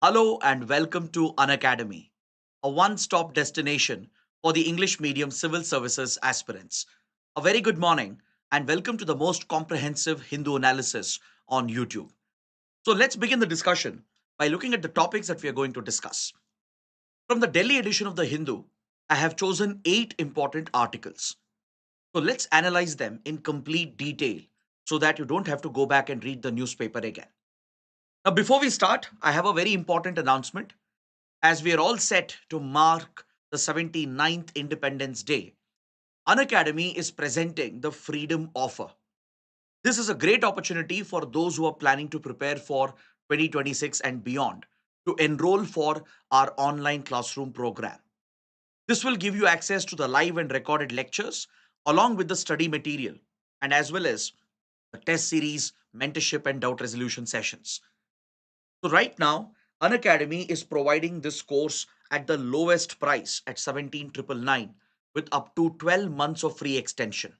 Hello and welcome to Unacademy, a one-stop destination for the English medium civil services aspirants. A very good morning and welcome to the most comprehensive Hindu analysis on YouTube. So let's begin the discussion by looking at the topics that we are going to discuss. From the Delhi edition of the Hindu, I have chosen 8 important articles. So let's analyze them in complete detail so that you don't have to go back and read the newspaper again. Now, before we start, I have a very important announcement. As we are all set to mark the 79th Independence Day, Unacademy is presenting the Freedom Offer. This is a great opportunity for those who are planning to prepare for 2026 and beyond to enroll for our online classroom program. This will give you access to the live and recorded lectures along with the study material and as well as the test series, mentorship, and doubt resolution sessions. So right now, Unacademy is providing this course at the lowest price at 17,999 with up to 12 months of free extension.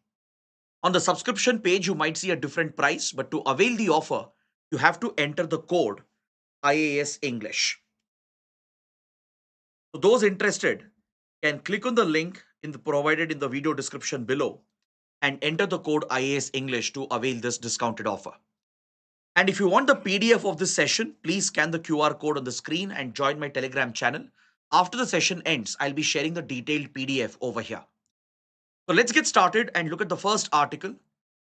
On the subscription page, you might see a different price, but to avail the offer, you have to enter the code IAS English. So those interested can click on the link provided in the video description below and enter the code IAS English to avail this discounted offer. And if you want the PDF of this session, please scan the QR code on the screen and join my Telegram channel. After the session ends, I'll be sharing the detailed PDF over here. So let's get started and look at the first article.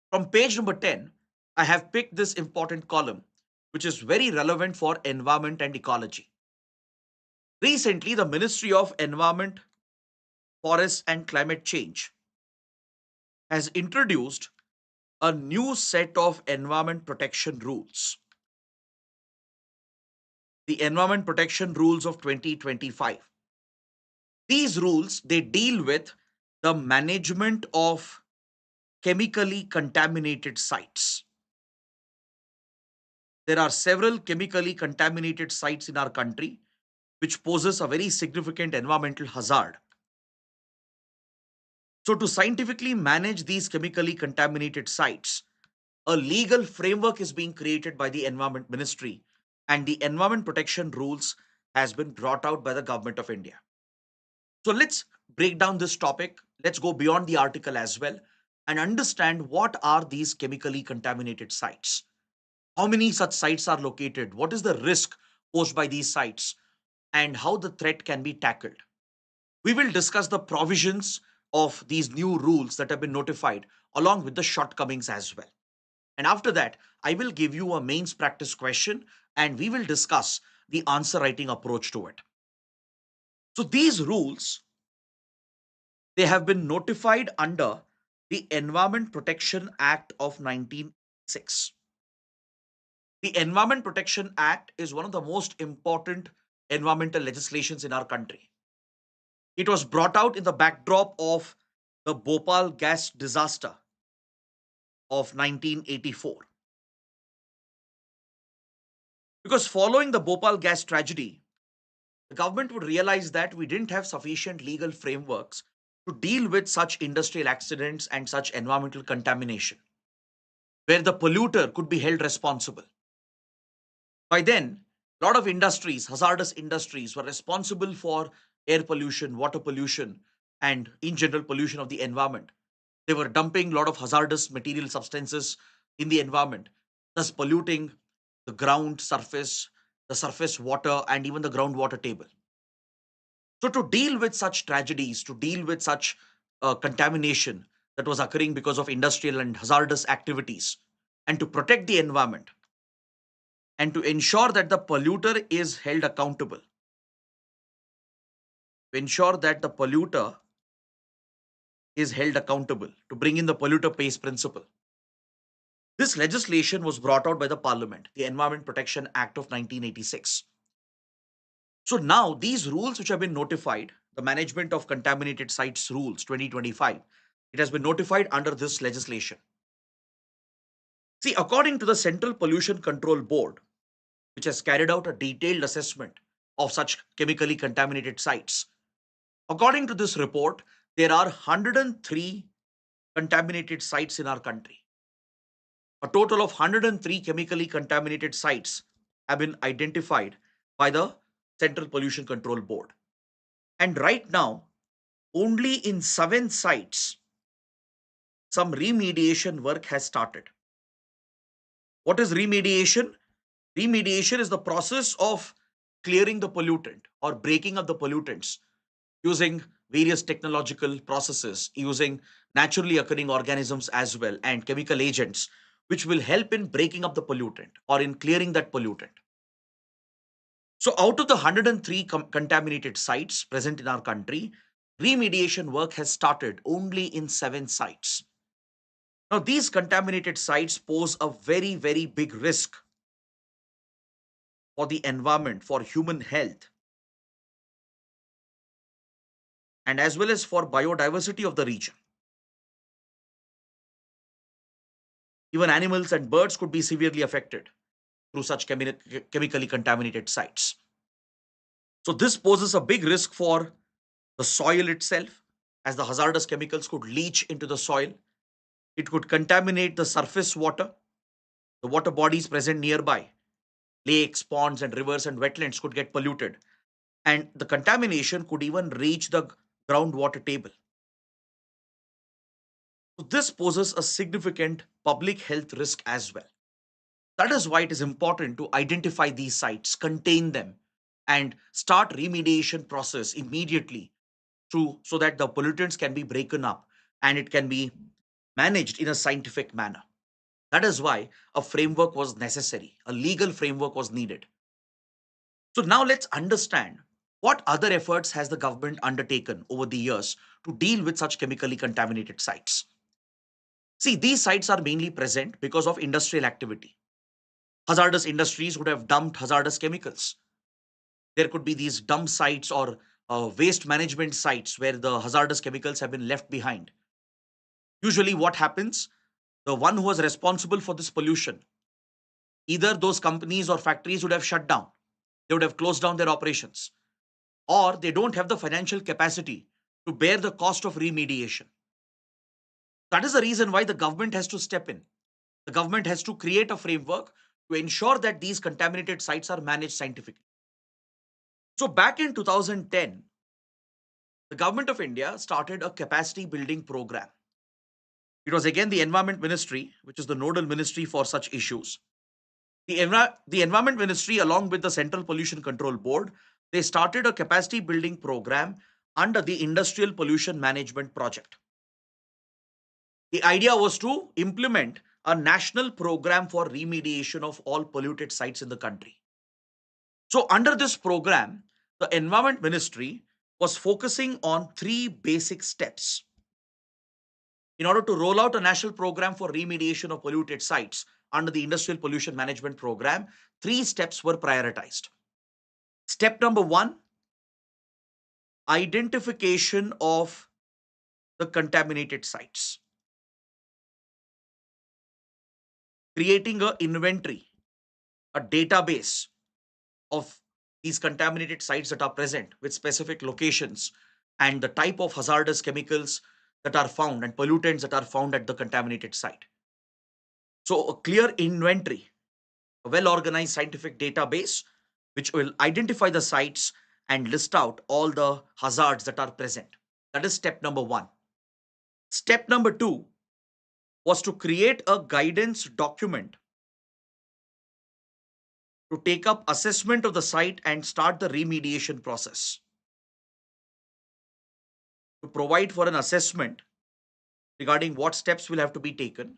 From page number 10, I have picked this important column, which is very relevant for environment and ecology. Recently, the Ministry of Environment, Forests and Climate Change has introduced a new set of environment protection rules. The Environment Protection Rules of 2025. These rules, they deal with the management of chemically contaminated sites. There are several chemically contaminated sites in our country which poses a very significant environmental hazard. So to scientifically manage these chemically contaminated sites, a legal framework is being created by the Environment Ministry and the Environment Protection Rules has been brought out by the Government of India. So let's break down this topic. Let's go beyond the article as well and understand what are these chemically contaminated sites. How many such sites are located? What is the risk posed by these sites? And how the threat can be tackled. We will discuss the provisions of these new rules that have been notified along with the shortcomings as well. And after that, I will give you a mains practice question and we will discuss the answer writing approach to it. So these rules, they have been notified under the Environment Protection Act of 1986. The Environment Protection Act is one of the most important environmental legislations in our country. It was brought out in the backdrop of the Bhopal gas disaster of 1984. Because following the Bhopal gas tragedy, the government would realize that we didn't have sufficient legal frameworks to deal with such industrial accidents and such environmental contamination, where the polluter could be held responsible. By then, a lot of industries, hazardous industries, were responsible for air pollution, water pollution, and in general pollution of the environment. They were dumping a lot of hazardous material substances in the environment, thus polluting the ground surface, the surface water, and even the groundwater table. So, to deal with such tragedies, to deal with such contamination that was occurring because of industrial and hazardous activities, and to protect the environment, and to ensure that the polluter is held accountable, to ensure that the polluter is held accountable, to bring in the polluter pays principle. This legislation was brought out by the Parliament, the Environment Protection Act of 1986. So now these rules which have been notified, the Management of Contaminated Sites Rules 2025, it has been notified under this legislation. See, according to the Central Pollution Control Board, which has carried out a detailed assessment of such chemically contaminated sites, according to this report, there are 103 contaminated sites in our country. A total of 103 chemically contaminated sites have been identified by the Central Pollution Control Board. And right now, only in 7 sites, some remediation work has started. What is remediation? Remediation is the process of clearing the pollutant or breaking up the pollutants using various technological processes, using naturally occurring organisms as well and chemical agents, which will help in breaking up the pollutant or in clearing that pollutant. So, out of the 103 contaminated sites present in our country, remediation work has started only in 7 sites. Now, these contaminated sites pose a very, very big risk for the environment, for human health, and as well as for biodiversity of the region. Even animals and birds could be severely affected through such chemically contaminated sites. So, this poses a big risk for the soil itself, as the hazardous chemicals could leach into the soil. It could contaminate the surface water, the water bodies present nearby. Lakes, ponds, and rivers and wetlands could get polluted, and the contamination could even reach the groundwater table. So, this poses a significant public health risk as well. That is why it is important to identify these sites, contain them, and start remediation process immediately so that the pollutants can be broken up and it can be managed in a scientific manner. That is why a framework was necessary, a legal framework was needed. So now let's understand what other efforts has the government undertaken over the years to deal with such chemically contaminated sites. See, these sites are mainly present because of industrial activity. Hazardous industries would have dumped hazardous chemicals. There could be these dump sites or waste management sites where the hazardous chemicals have been left behind. Usually, what happens? The one who was responsible for this pollution, either those companies or factories would have shut down, they would have closed down their operations, or they don't have the financial capacity to bear the cost of remediation. That is the reason why the government has to step in. The government has to create a framework to ensure that these contaminated sites are managed scientifically. So, back in 2010, the government of India started a capacity building program. It was again the Environment Ministry, which is the nodal ministry for such issues. The Environment Ministry, along with the Central Pollution Control Board, they started a capacity building program under the Industrial Pollution Management Project. The idea was to implement a national program for remediation of all polluted sites in the country. So, under this program, the Environment Ministry was focusing on three basic steps. In order to roll out a national program for remediation of polluted sites under the Industrial Pollution Management Program, three steps were prioritized. Step number one, identification of the contaminated sites. Creating an inventory, a database of these contaminated sites that are present with specific locations and the type of hazardous chemicals that are found and pollutants that are found at the contaminated site. So, a clear inventory, a well organized scientific database which will identify the sites and list out all the hazards that are present. That is step number one. Step number two was to create a guidance document to take up assessment of the site and start the remediation process. To provide for an assessment regarding what steps will have to be taken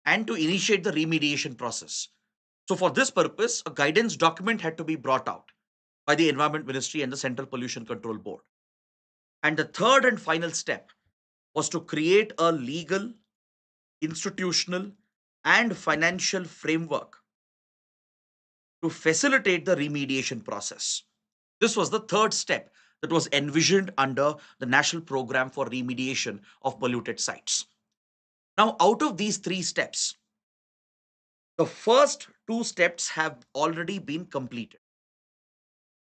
and to initiate the remediation process. So, for this purpose, a guidance document had to be brought out by the Environment Ministry and the Central Pollution Control Board. And the third and final step was to create a legal, institutional, and financial framework to facilitate the remediation process. This was the third step that was envisioned under the National Program for Remediation of Polluted Sites. Now, out of these three steps, the first two steps have already been completed.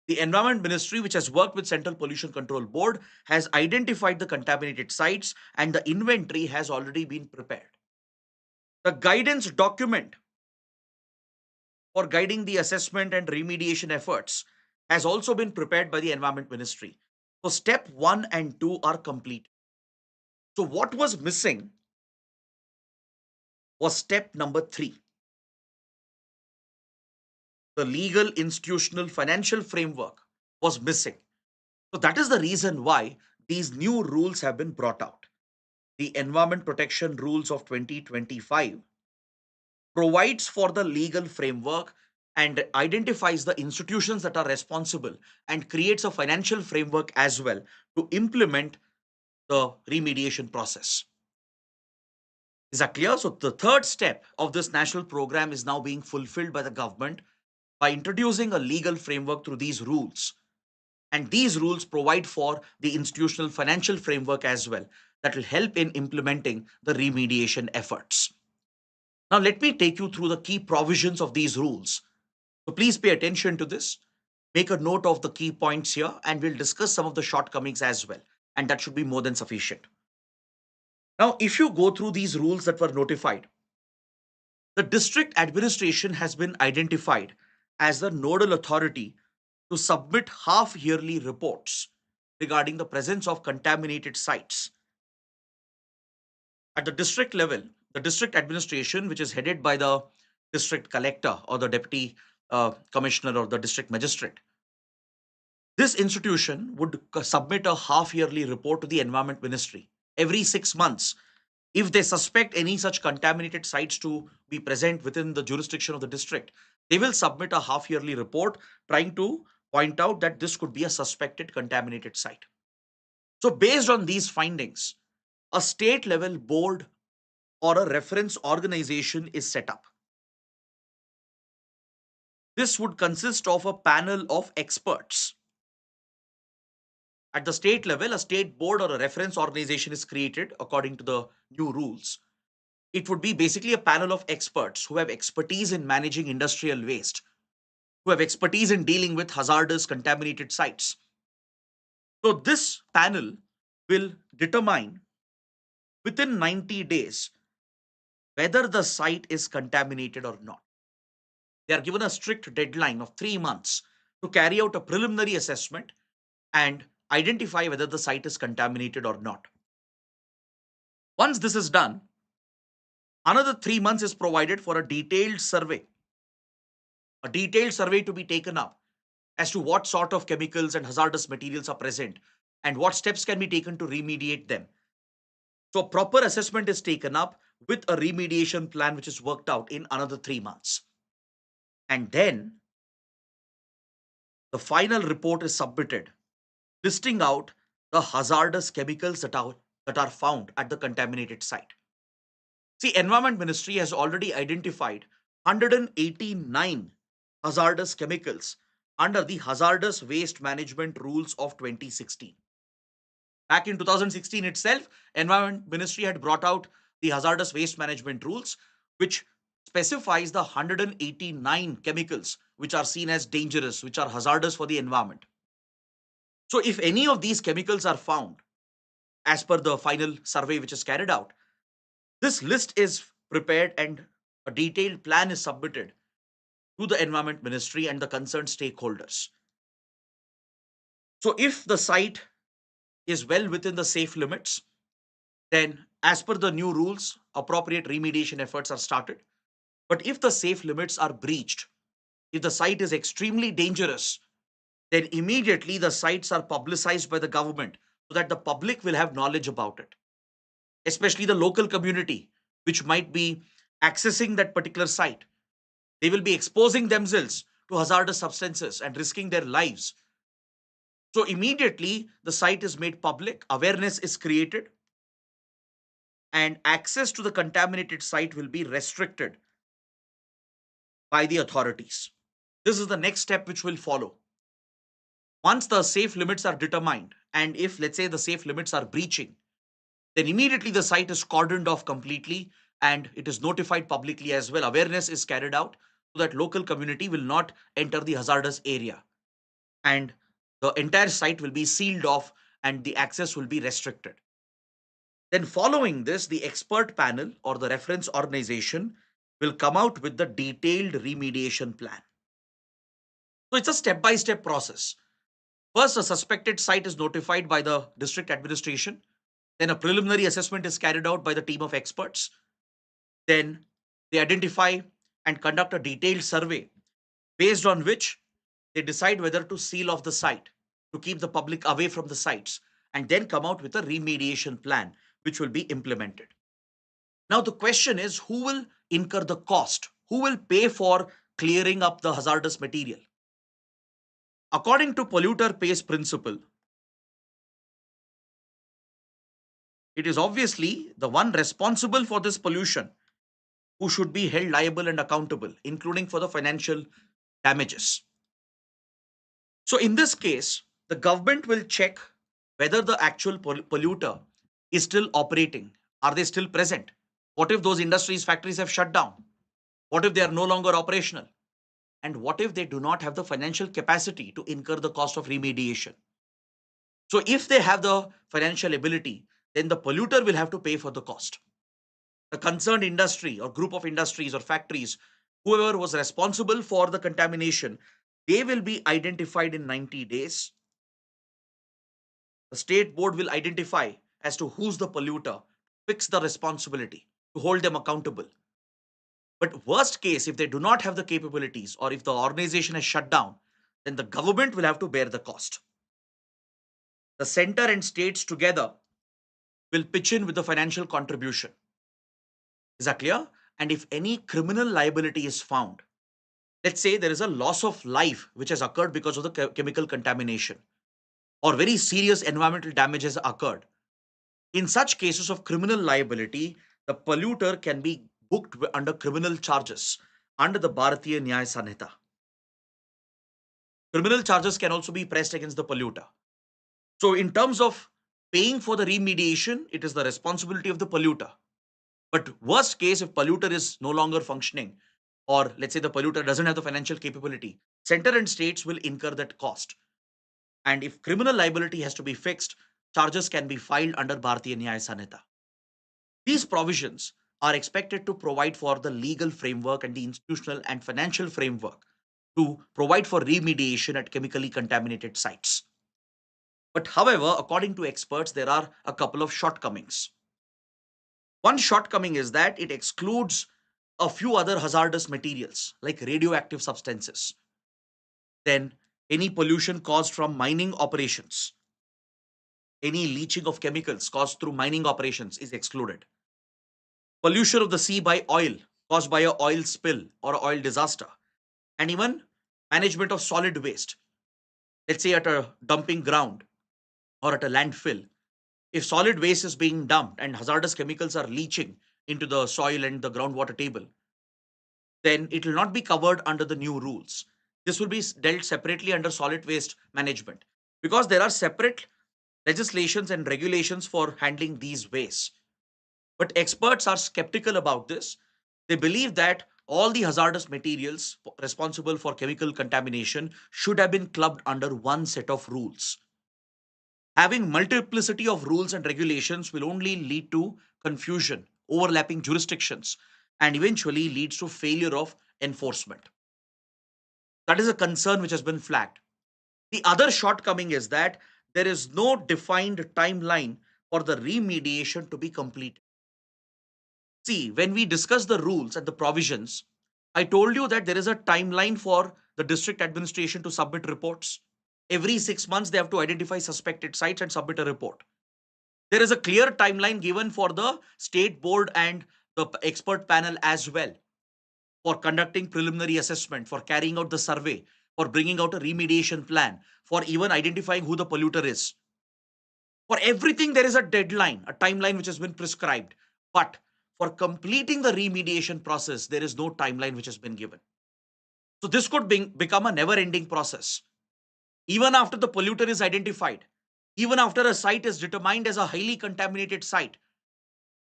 The Environment Ministry, which has worked with Central Pollution Control Board, has identified the contaminated sites and the inventory has already been prepared. The guidance document for guiding the assessment and remediation efforts has also been prepared by the Environment Ministry. So step 1 and 2 are complete. So what was missing was step number 3, the legal, institutional, financial framework was missing. So that is the reason why these new rules have been brought out. The Environment Protection Rules of 2025 provides for the legal framework and identifies the institutions that are responsible and creates a financial framework as well to implement the remediation process. Is that clear? So the third step of this national program is now being fulfilled by the government by introducing a legal framework through these rules. And these rules provide for the institutional financial framework as well that will help in implementing the remediation efforts. Now, let me take you through the key provisions of these rules. So, please pay attention to this. Make a note of the key points here, and we'll discuss some of the shortcomings as well. And that should be more than sufficient. Now, if you go through these rules that were notified, the district administration has been identified as the nodal authority to submit half yearly reports regarding the presence of contaminated sites. At the district level, the district administration, which is headed by the district collector or the deputy commissioner or the district magistrate, this institution would submit a half yearly report to the Environment Ministry every 6 months. If they suspect any such contaminated sites to be present within the jurisdiction of the district, they will submit a half yearly report trying to point out that this could be a suspected contaminated site. So, based on these findings, a state level board or a reference organization is set up. This would consist of a panel of experts. At the state level, a state board or a reference organization is created according to the new rules. It would be basically a panel of experts who have expertise in managing industrial waste, who have expertise in dealing with hazardous contaminated sites. So, this panel will determine within 90 days whether the site is contaminated or not. They are given a strict deadline of 3 months to carry out a preliminary assessment and identify whether the site is contaminated or not. Once this is done, another 3 months is provided for a detailed survey to be taken up as to what sort of chemicals and hazardous materials are present and what steps can be taken to remediate them. So, proper assessment is taken up with a remediation plan which is worked out in another 3 months. And then the final report is submitted listing out the hazardous chemicals that are found at the contaminated site. See, Environment Ministry has already identified 189 hazardous chemicals under the Hazardous Waste Management Rules of 2016. Back in 2016 itself, Environment Ministry had brought out the Hazardous Waste Management Rules, which specifies the 189 chemicals which are seen as dangerous, which are hazardous for the environment. So, if any of these chemicals are found, as per the final survey which is carried out, this list is prepared and a detailed plan is submitted to the Environment Ministry and the concerned stakeholders. So, if the site is well within the safe limits, then as per the new rules, appropriate remediation efforts are started. But if the safe limits are breached, if the site is extremely dangerous, then immediately the sites are publicized by the government so that the public will have knowledge about it, especially the local community, which might be accessing that particular site. They will be exposing themselves to hazardous substances and risking their lives. So, immediately the site is made public, awareness is created, and access to the contaminated site will be restricted by the authorities. This is the next step which will follow. Once the safe limits are determined, and if, let's say, the safe limits are breaching, then immediately the site is cordoned off completely and it is notified publicly as well. Awareness is carried out so that local community will not enter the hazardous area. And the entire site will be sealed off and the access will be restricted. Then, following this, the expert panel or the reference organization will come out with the detailed remediation plan. So it's a step-by-step process. First, a suspected site is notified by the district administration. Then a preliminary assessment is carried out by the team of experts. Then they identify and conduct a detailed survey based on which they decide whether to seal off the site, to keep the public away from the sites, and then come out with a remediation plan which will be implemented. Now, the question is, who will incur the cost? Who will pay for clearing up the hazardous material? According to polluter pays principle, it is obviously the one responsible for this pollution who should be held liable and accountable, including for the financial damages. So, in this case, the government will check whether the actual polluter is still operating. Are they still present? What if those industries, factories have shut down? What if they are no longer operational? And what if they do not have the financial capacity to incur the cost of remediation? So, if they have the financial ability, then the polluter will have to pay for the cost. The concerned industry or group of industries or factories, whoever was responsible for the contamination, they will be identified in 90 days. The state board will identify as to who's the polluter, fix the responsibility, to hold them accountable. But worst case, if they do not have the capabilities or if the organization has shut down, then the government will have to bear the cost. The center and states together will pitch in with the financial contribution. Is that clear? And if any criminal liability is found, let's say there is a loss of life which has occurred because of the chemical contamination, or very serious environmental damage has occurred. In such cases of criminal liability, the polluter can be booked under criminal charges under the Bharatiya Nyaya Sanhita. Criminal charges can also be pressed against the polluter. So, in terms of paying for the remediation, it is the responsibility of the polluter. But worst case, if polluter is no longer functioning, or let's say the polluter doesn't have the financial capability, center and states will incur that cost. And if criminal liability has to be fixed, charges can be filed under Bharatiya Nyaya Sanhita. These provisions are expected to provide for the legal framework and the institutional and financial framework to provide for remediation at chemically contaminated sites. But however, according to experts, there are a couple of shortcomings. One shortcoming is that it excludes a few other hazardous materials like radioactive substances. Then, any pollution caused from mining operations, any leaching of chemicals caused through mining operations is excluded. Pollution of the sea by oil caused by a oil spill or oil disaster, and even management of solid waste. Let's say at a dumping ground or at a landfill, if solid waste is being dumped and hazardous chemicals are leaching into the soil and the groundwater table, then it will not be covered under the new rules. This will be dealt separately under solid waste management because there are separate legislations and regulations for handling these wastes. But experts are skeptical about this. They believe that all the hazardous materials responsible for chemical contamination should have been clubbed under one set of rules. Having multiplicity of rules and regulations will only lead to confusion, overlapping jurisdictions, and eventually leads to failure of enforcement. That is a concern which has been flagged. The other shortcoming is that there is no defined timeline for the remediation to be completed. See, when we discuss the rules and the provisions, I told you that there is a timeline for the district administration to submit reports. Every 6 months, they have to identify suspected sites and submit a report. There is a clear timeline given for the state board and the expert panel as well for conducting preliminary assessment, for carrying out the survey, for bringing out a remediation plan, for even identifying who the polluter is. For everything, there is a deadline, a timeline which has been prescribed. But for completing the remediation process, there is no timeline which has been given. So this could become a never ending process. Even after the polluter is identified, even after a site is determined as a highly contaminated site,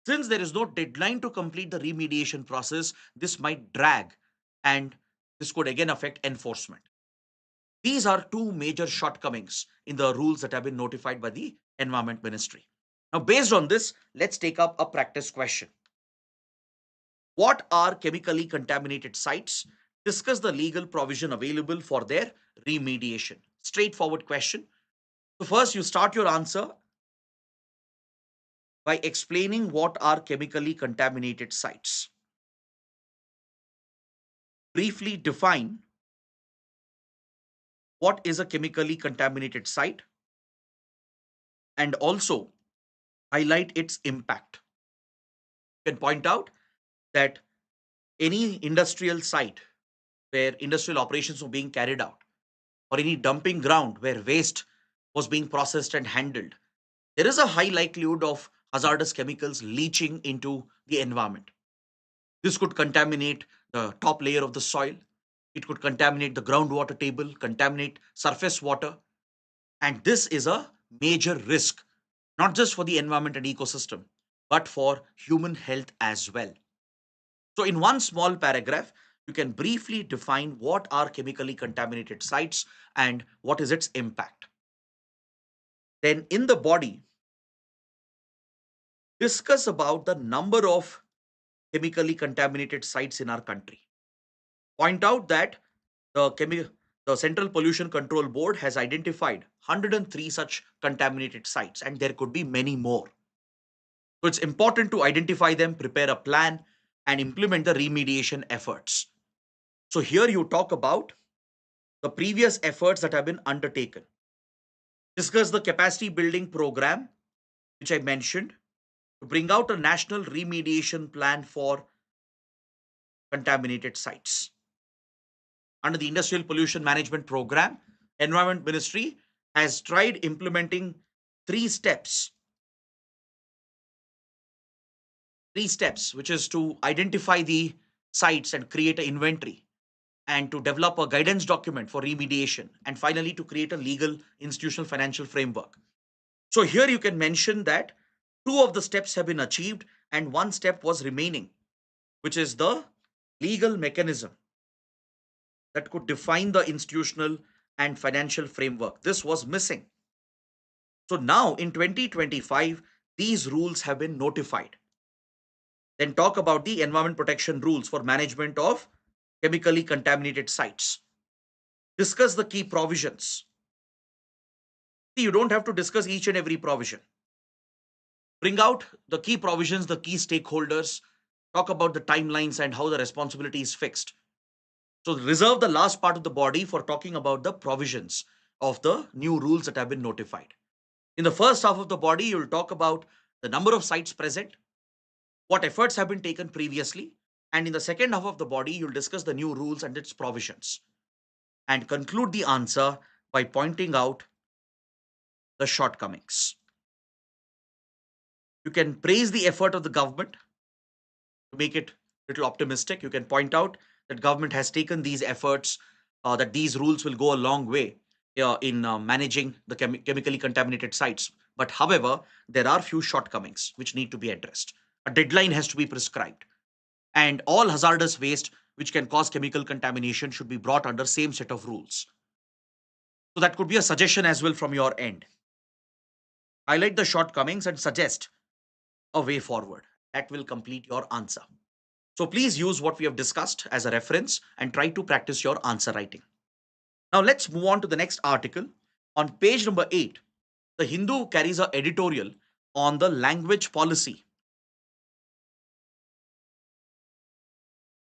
since there is no deadline to complete the remediation process, this might drag and this could again affect enforcement. These are two major shortcomings in the rules that have been notified by the Environment Ministry. Now, based on this, let's take up a practice question. What are chemically contaminated sites Discuss the legal provision available for their remediation. Straightforward question. So, first, you start your answer by explaining what are chemically contaminated sites. Briefly define what is a chemically contaminated site and also highlight its impact. You can point out that any industrial site where industrial operations were being carried out, or any dumping ground where waste was being processed and handled, there is a high likelihood of hazardous chemicals leaching into the environment. This could contaminate the top layer of the soil, it could contaminate the groundwater table, contaminate surface water, and this is a major risk, not just for the environment and ecosystem, but for human health as well. So, in one small paragraph, you can briefly define what are chemically contaminated sites and what is its impact. Then, in the body, discuss about the number of chemically contaminated sites in our country. Point out that the Central Pollution Control Board has identified 103 such contaminated sites, and there could be many more. So, it's important to identify them, prepare a plan, and implement the remediation efforts. So, here you talk about the previous efforts that have been undertaken. Discuss the capacity building program, which I mentioned, to bring out a national remediation plan for contaminated sites. Under the Industrial Pollution Management Program, Environment Ministry has tried implementing three steps. Three steps, which is to identify the sites and create an inventory, and to develop a guidance document for remediation, and finally to create a legal institutional financial framework. So here you can mention that two of the steps have been achieved and one step was remaining, which is the legal mechanism that could define the institutional and financial framework. This was missing. So now in 2025, these rules have been notified. Then talk about the environment protection rules for management of chemically contaminated sites. Discuss the key provisions. See, you don't have to discuss each and every provision. Bring out the key provisions, the key stakeholders, talk about the timelines and how the responsibility is fixed. So reserve the last part of the body for talking about the provisions of the new rules that have been notified. In the first half of the body, you'll talk about the number of sites present, what efforts have been taken previously, and in the second half of the body, you'll discuss the new rules and its provisions, and conclude the answer by pointing out the shortcomings. You can praise the effort of the government to make it a little optimistic. You can point out that government has taken these efforts, that these rules will go a long way in managing the chemically contaminated sites. But however, there are few shortcomings which need to be addressed. A deadline has to be prescribed, and all hazardous waste which can cause chemical contamination should be brought under same set of rules. So that could be a suggestion as well from your end. Highlight the shortcomings and suggest a way forward. That will complete your answer. So please use what we have discussed as a reference and try to practice your answer writing. Now let's move on to the next article. On page number 8, the Hindu carries an editorial on the language policy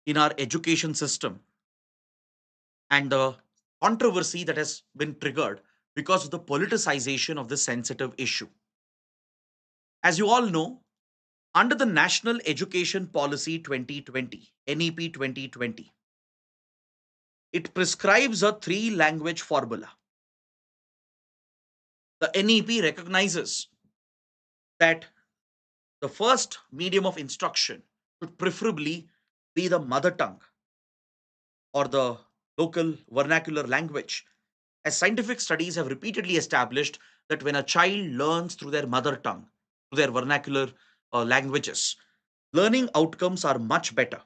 in our education system and the controversy that has been triggered because of the politicization of this sensitive issue. As you all know, under the National Education Policy 2020, NEP 2020, it prescribes a three language formula. The NEP recognizes that the first medium of instruction should preferably be the mother tongue or the local vernacular language, as scientific studies have repeatedly established that when a child learns through their mother tongue, through their vernacular languages, learning outcomes are much better,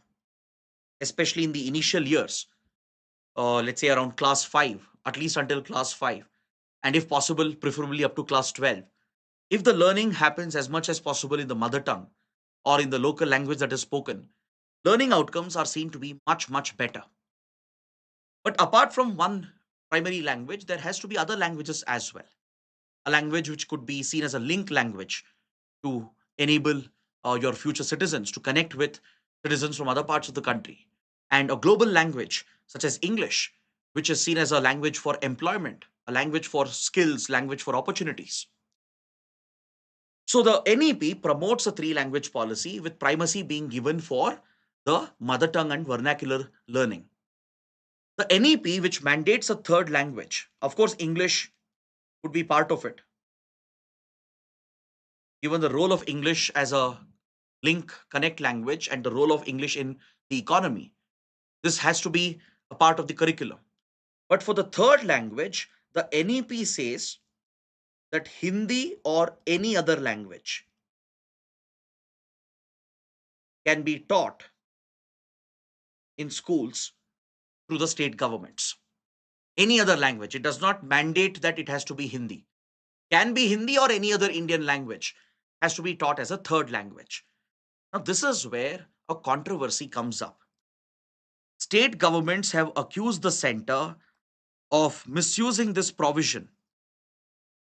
especially in the initial years, let's say around class 5, at least until class 5, and if possible, preferably up to class 12. If the learning happens as much as possible in the mother tongue or in the local language that is spoken, learning outcomes are seen to be much, much better. But apart from one primary language, there has to be other languages as well. A language which could be seen as a link language to enable your future citizens to connect with citizens from other parts of the country, and a global language such as English, which is seen as a language for employment, a language for skills, language for opportunities. So the NEP promotes a three language policy with primacy being given for the mother tongue and vernacular learning. The NEP, which mandates a third language, of course, English would be part of it, given the role of English as a link connect language and the role of English in the economy. This has to be a part of the curriculum. But for the third language, the NEP says that Hindi or any other language can be taught in schools through the state governments. Any other language. It does not mandate that it has to be Hindi. Can be Hindi or any other Indian language, has to be taught as a third language. Now, this is where a controversy comes up. State governments have accused the center of misusing this provision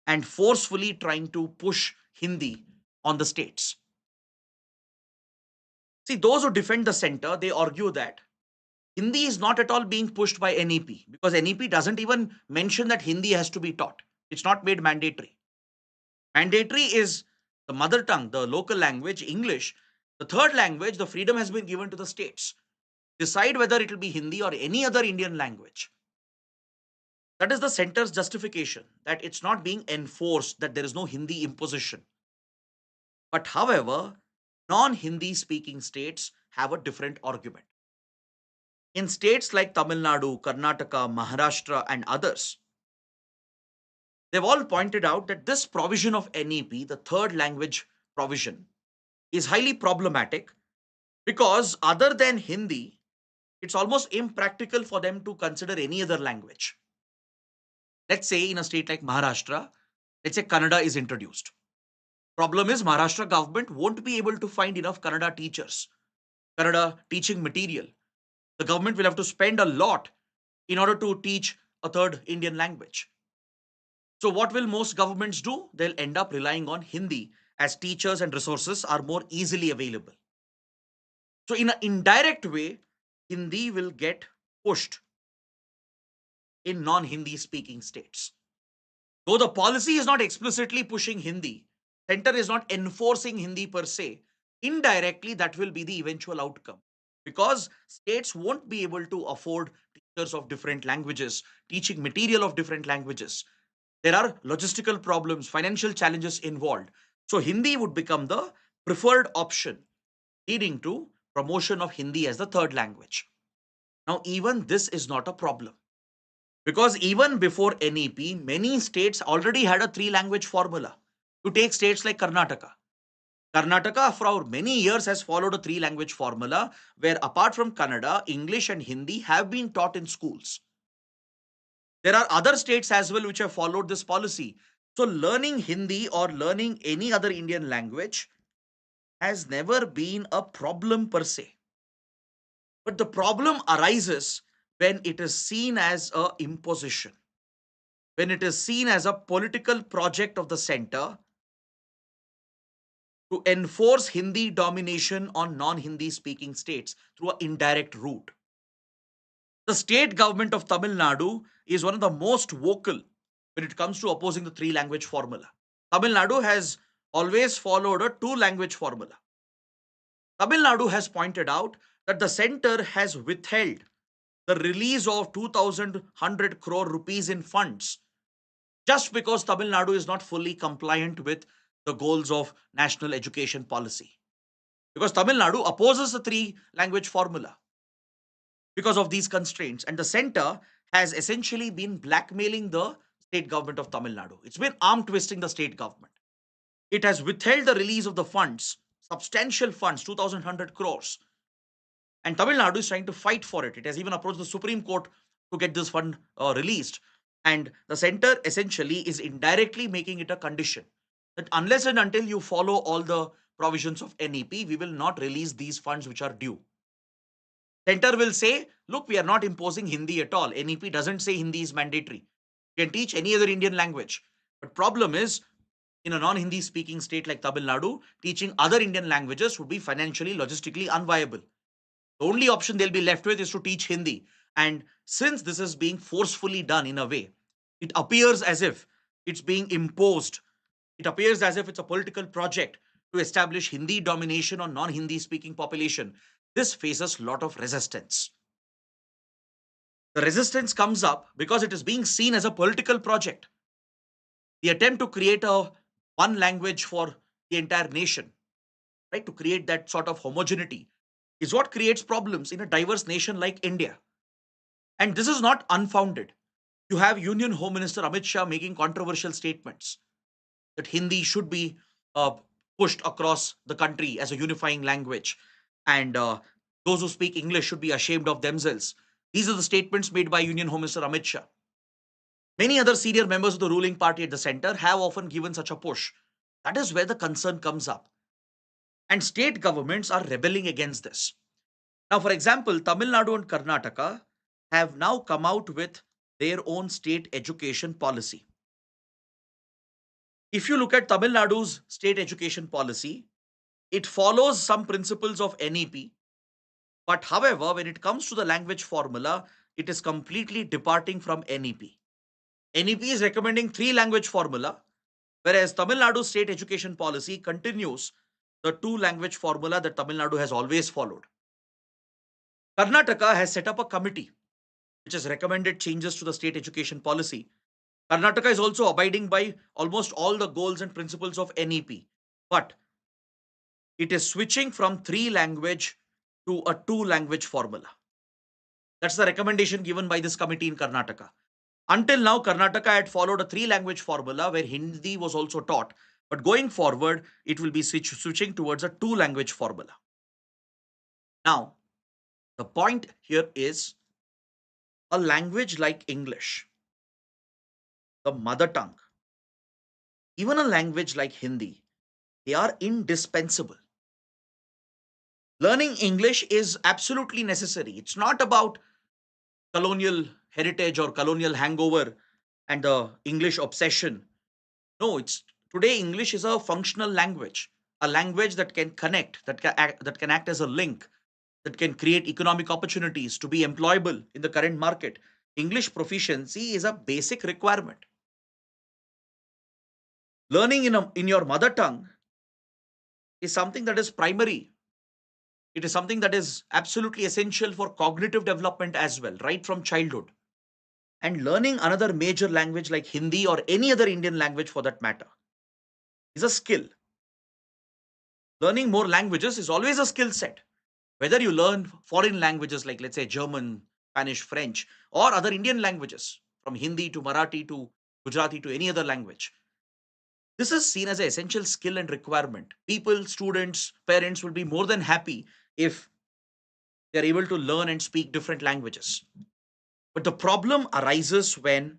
and forcefully trying to push Hindi on the states. See, those who defend the center, they argue that Hindi is not at all being pushed by NEP because NEP doesn't even mention that Hindi has to be taught. It's not made mandatory. Mandatory is the mother tongue, the local language, English. The third language, the freedom has been given to the states. Decide whether it will be Hindi or any other Indian language. That is the center's justification, that it's not being enforced, that there is no Hindi imposition. But however, non-Hindi speaking states have a different argument. In states like Tamil Nadu, Karnataka, Maharashtra, and others, they've all pointed out that this provision of NEP, the third language provision, is highly problematic because other than Hindi, it's almost impractical for them to consider any other language. Let's say in a state like Maharashtra, let's say Kannada is introduced. Problem is Maharashtra government won't be able to find enough Kannada teachers, Kannada teaching material. The government will have to spend a lot in order to teach a third Indian language. So what will most governments do? They'll end up relying on Hindi as teachers and resources are more easily available. So in an indirect way, Hindi will get pushed in non-Hindi speaking states. Though the policy is not explicitly pushing Hindi, center is not enforcing Hindi per se, indirectly that will be the eventual outcome. Because states won't be able to afford teachers of different languages, teaching material of different languages. There are logistical problems, financial challenges involved. So Hindi would become the preferred option, leading to promotion of Hindi as the third language. Now, even this is not a problem. Because even before NEP, many states already had a three language formula. You take states like Karnataka. Karnataka for many years has followed a three language formula where apart from Kannada, English and Hindi have been taught in schools. There are other states as well which have followed this policy. So learning Hindi or learning any other Indian language has never been a problem per se. But the problem arises when it is seen as a imposition, when it is seen as a political project of the center to enforce Hindi domination on non-Hindi speaking states through an indirect route. The state government of Tamil Nadu is one of the most vocal when it comes to opposing the three language formula. Tamil Nadu has always followed a two language formula. Tamil Nadu has pointed out that the center has withheld the release of 2,100 crore rupees in funds just because Tamil Nadu is not fully compliant with the goals of national education policy. Because Tamil Nadu opposes the three language formula because of these constraints, and the center has essentially been blackmailing the state government of Tamil Nadu. It's been arm twisting the state government. It has withheld the release of the funds, substantial funds, 2,100 crores. And Tamil Nadu is trying to fight for it. It has even approached the Supreme Court to get this fund released. And the center essentially is indirectly making it a condition that unless and until you follow all the provisions of NEP, we will not release these funds which are due. Center will say, look, we are not imposing Hindi at all. NEP doesn't say Hindi is mandatory. You can teach any other Indian language. But problem is, in a non-Hindi speaking state like Tamil Nadu, teaching other Indian languages would be financially, logistically unviable. The only option they'll be left with is to teach Hindi. And since this is being forcefully done in a way, it appears as if it's being imposed. It appears as if it's a political project to establish Hindi domination on non-Hindi speaking population. This faces a lot of resistance. The resistance comes up because it is being seen as a political project. The attempt to create a one language for the entire nation, right, to create that sort of homogeneity, is what creates problems in a diverse nation like India. And this is not unfounded. You have Union Home Minister Amit Shah making controversial statements that Hindi should be uh, pushed across the country as a unifying language, and those who speak English should be ashamed of themselves. These are the statements made by Union Home Minister Amit Shah. Many other senior members of the ruling party at the center have often given such a push. That is where the concern comes up. And state governments are rebelling against this. Now, for example, Tamil Nadu and Karnataka have now come out with their own state education policy. If you look at Tamil Nadu's state education policy, it follows some principles of NEP, but however, when it comes to the language formula, it is completely departing from NEP. NEP is recommending three language formula, whereas Tamil Nadu's state education policy continues the two language formula that Tamil Nadu has always followed. Karnataka has set up a committee which has recommended changes to the state education policy. Karnataka is also abiding by almost all the goals and principles of NEP, but it is switching from three language to a two language formula. That's the recommendation given by this committee in Karnataka. Until now, Karnataka had followed a three language formula where Hindi was also taught, but going forward, it will be switching towards a two language formula. Now, the point here is a language like English, the mother tongue, even a language like Hindi, they are indispensable. Learning English is absolutely necessary. It's not about colonial heritage or colonial hangover and the English obsession. No, it's today English is a functional language, a language that can connect, that can act as a link, that can create economic opportunities to be employable in the current market. English proficiency is a basic requirement. Learning in your mother tongue is something that is primary. It is something that is absolutely essential for cognitive development as well, right from childhood. And learning another major language like Hindi or any other Indian language for that matter is a skill. Learning more languages is always a skill set. Whether you learn foreign languages like, let's say, German, Spanish, French, or other Indian languages, from Hindi to Marathi to Gujarati to any other language, this is seen as an essential skill and requirement. People, students, parents will be more than happy if they're able to learn and speak different languages. But the problem arises when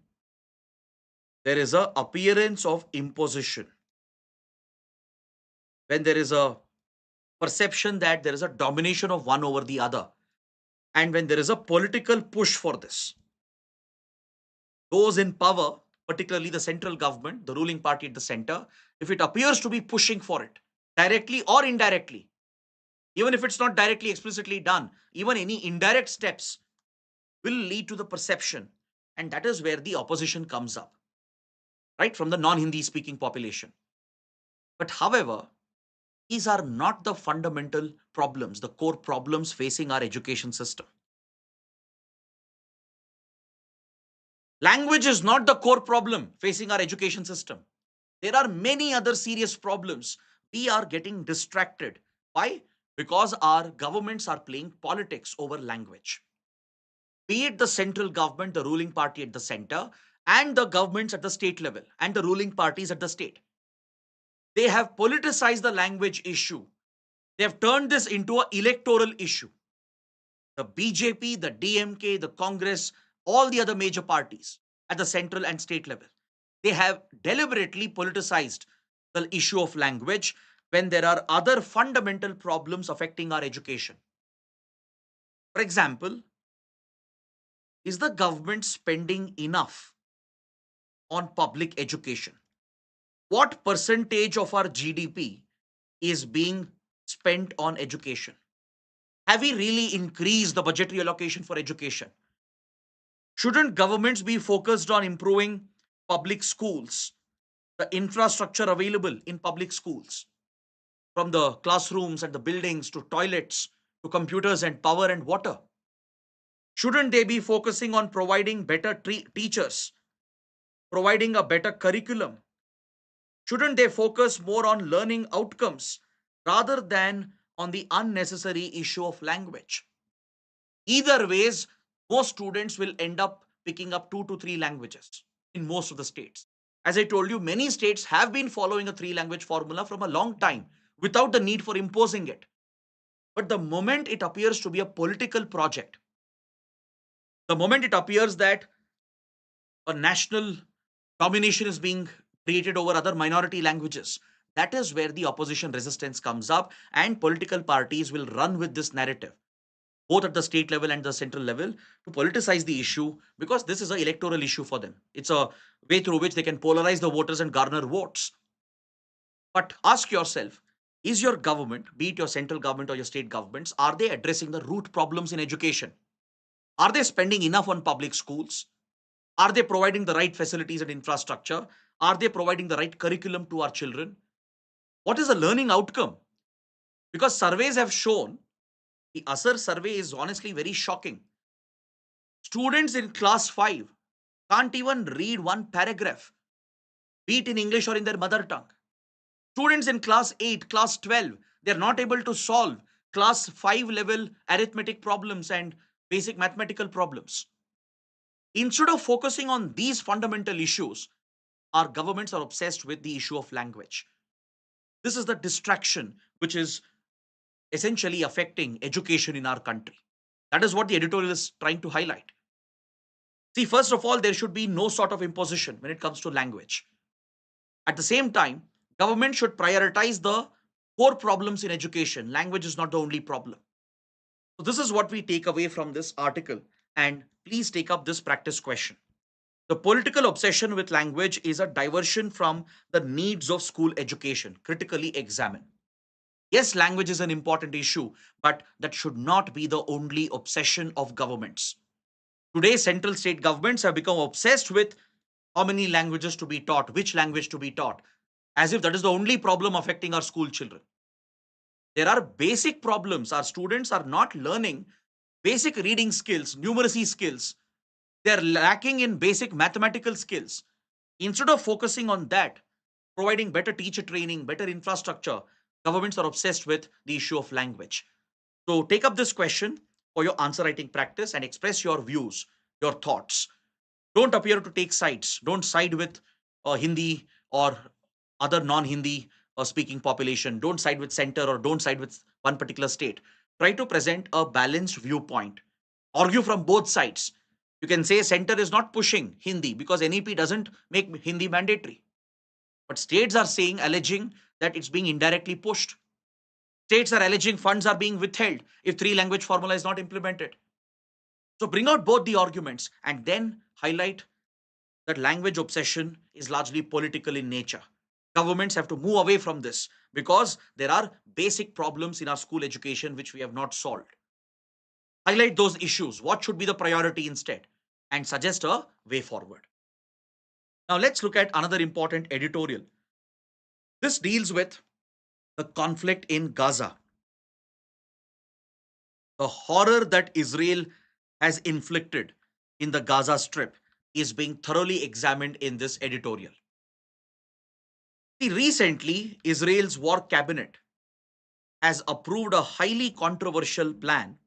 there is a appearance of imposition, when there is a perception that there is a domination of one over the other, and when there is a political push for this. Those in power, particularly the central government, the ruling party at the center, if it appears to be pushing for it, directly or indirectly, even if it's not directly explicitly done, even any indirect steps will lead to the perception. And that is where the opposition comes up, right, from the non-Hindi speaking population. But however, these are not the fundamental problems, the core problems facing our education system. Language is not the core problem facing our education system. There are many other serious problems. We are getting distracted. Why? Because our governments are playing politics over language. Be it the central government, the ruling party at the center, and the governments at the state level, and the ruling parties at the state. They have politicized the language issue. They have turned this into an electoral issue. The BJP, the DMK, the Congress, all the other major parties at the central and state level, they have deliberately politicized the issue of language when there are other fundamental problems affecting our education. For example, is the government spending enough on public education? What percentage of our GDP is being spent on education? Have we really increased the budgetary allocation for education? Shouldn't governments be focused on improving public schools, the infrastructure available in public schools, from the classrooms and the buildings to toilets to computers and power and water? Shouldn't they be focusing on providing better teachers, providing a better curriculum? Shouldn't they focus more on learning outcomes rather than on the unnecessary issue of language? Either ways, most students will end up picking up two to three languages in most of the states. As I told you, many states have been following a three language formula from a long time without the need for imposing it. But the moment it appears to be a political project, the moment it appears that a national domination is being created over other minority languages, that is where the opposition resistance comes up, and political parties will run with this narrative, both at the state level and the central level, to politicize the issue, because this is an electoral issue for them. It's a way through which they can polarize the voters and garner votes. But ask yourself, is your government, be it your central government or your state governments, are they addressing the root problems in education? Are they spending enough on public schools? Are they providing the right facilities and infrastructure? Are they providing the right curriculum to our children? What is the learning outcome? Because surveys have shown, the ASER survey is honestly very shocking. Students in class 5 can't even read one paragraph, be it in English or in their mother tongue. Students in class 8, class 12, they're not able to solve class 5 level arithmetic problems and basic mathematical problems. Instead of focusing on these fundamental issues, our governments are obsessed with the issue of language. This is the distraction which is essentially affecting education in our country. That is what the editorial is trying to highlight. See, first of all, there should be no sort of imposition when it comes to language. At the same time, government should prioritize the core problems in education. Language is not the only problem. So this is what we take away from this article. And please take up this practice question. The political obsession with language is a diversion from the needs of school education. Critically examine. Yes, language is an important issue, but that should not be the only obsession of governments. Today, central state governments have become obsessed with how many languages to be taught, which language to be taught, as if that is the only problem affecting our school children. There are basic problems. Our students are not learning basic reading skills, numeracy skills. They're lacking in basic mathematical skills. Instead of focusing on that, providing better teacher training, better infrastructure, governments are obsessed with the issue of language. So take up this question for your answer writing practice and express your views, your thoughts. Don't appear to take sides. Don't side with Hindi or other non-Hindi speaking population. Don't side with center or don't side with one particular state. Try to present a balanced viewpoint. Argue from both sides. You can say center is not pushing Hindi because NEP doesn't make Hindi mandatory. But states are saying, alleging that it's being indirectly pushed. States are alleging funds are being withheld if three language formula is not implemented. So bring out both the arguments and then highlight that language obsession is largely political in nature. Governments have to move away from this because there are basic problems in our school education which we have not solved. Highlight those issues. What should be the priority instead? And suggest a way forward. Now let's look at another important editorial. This deals with the conflict in Gaza. The horror that Israel has inflicted in the Gaza Strip is being thoroughly examined in this editorial. See, recently, Israel's war cabinet has approved a highly controversial plan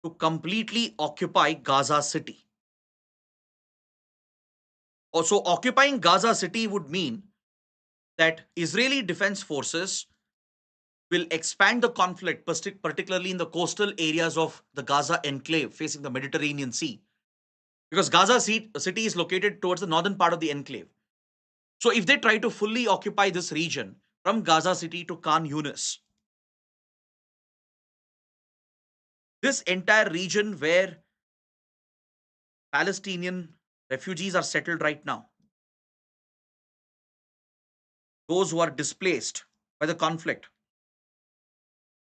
to completely occupy Gaza City. Also, occupying Gaza City would mean that Israeli defense forces will expand the conflict, particularly in the coastal areas of the Gaza enclave facing the Mediterranean Sea, because Gaza city is located towards the northern part of the enclave. So if they try to fully occupy this region from Gaza city to Khan Yunis, This entire region where Palestinian refugees are settled right now, those who are displaced by the conflict,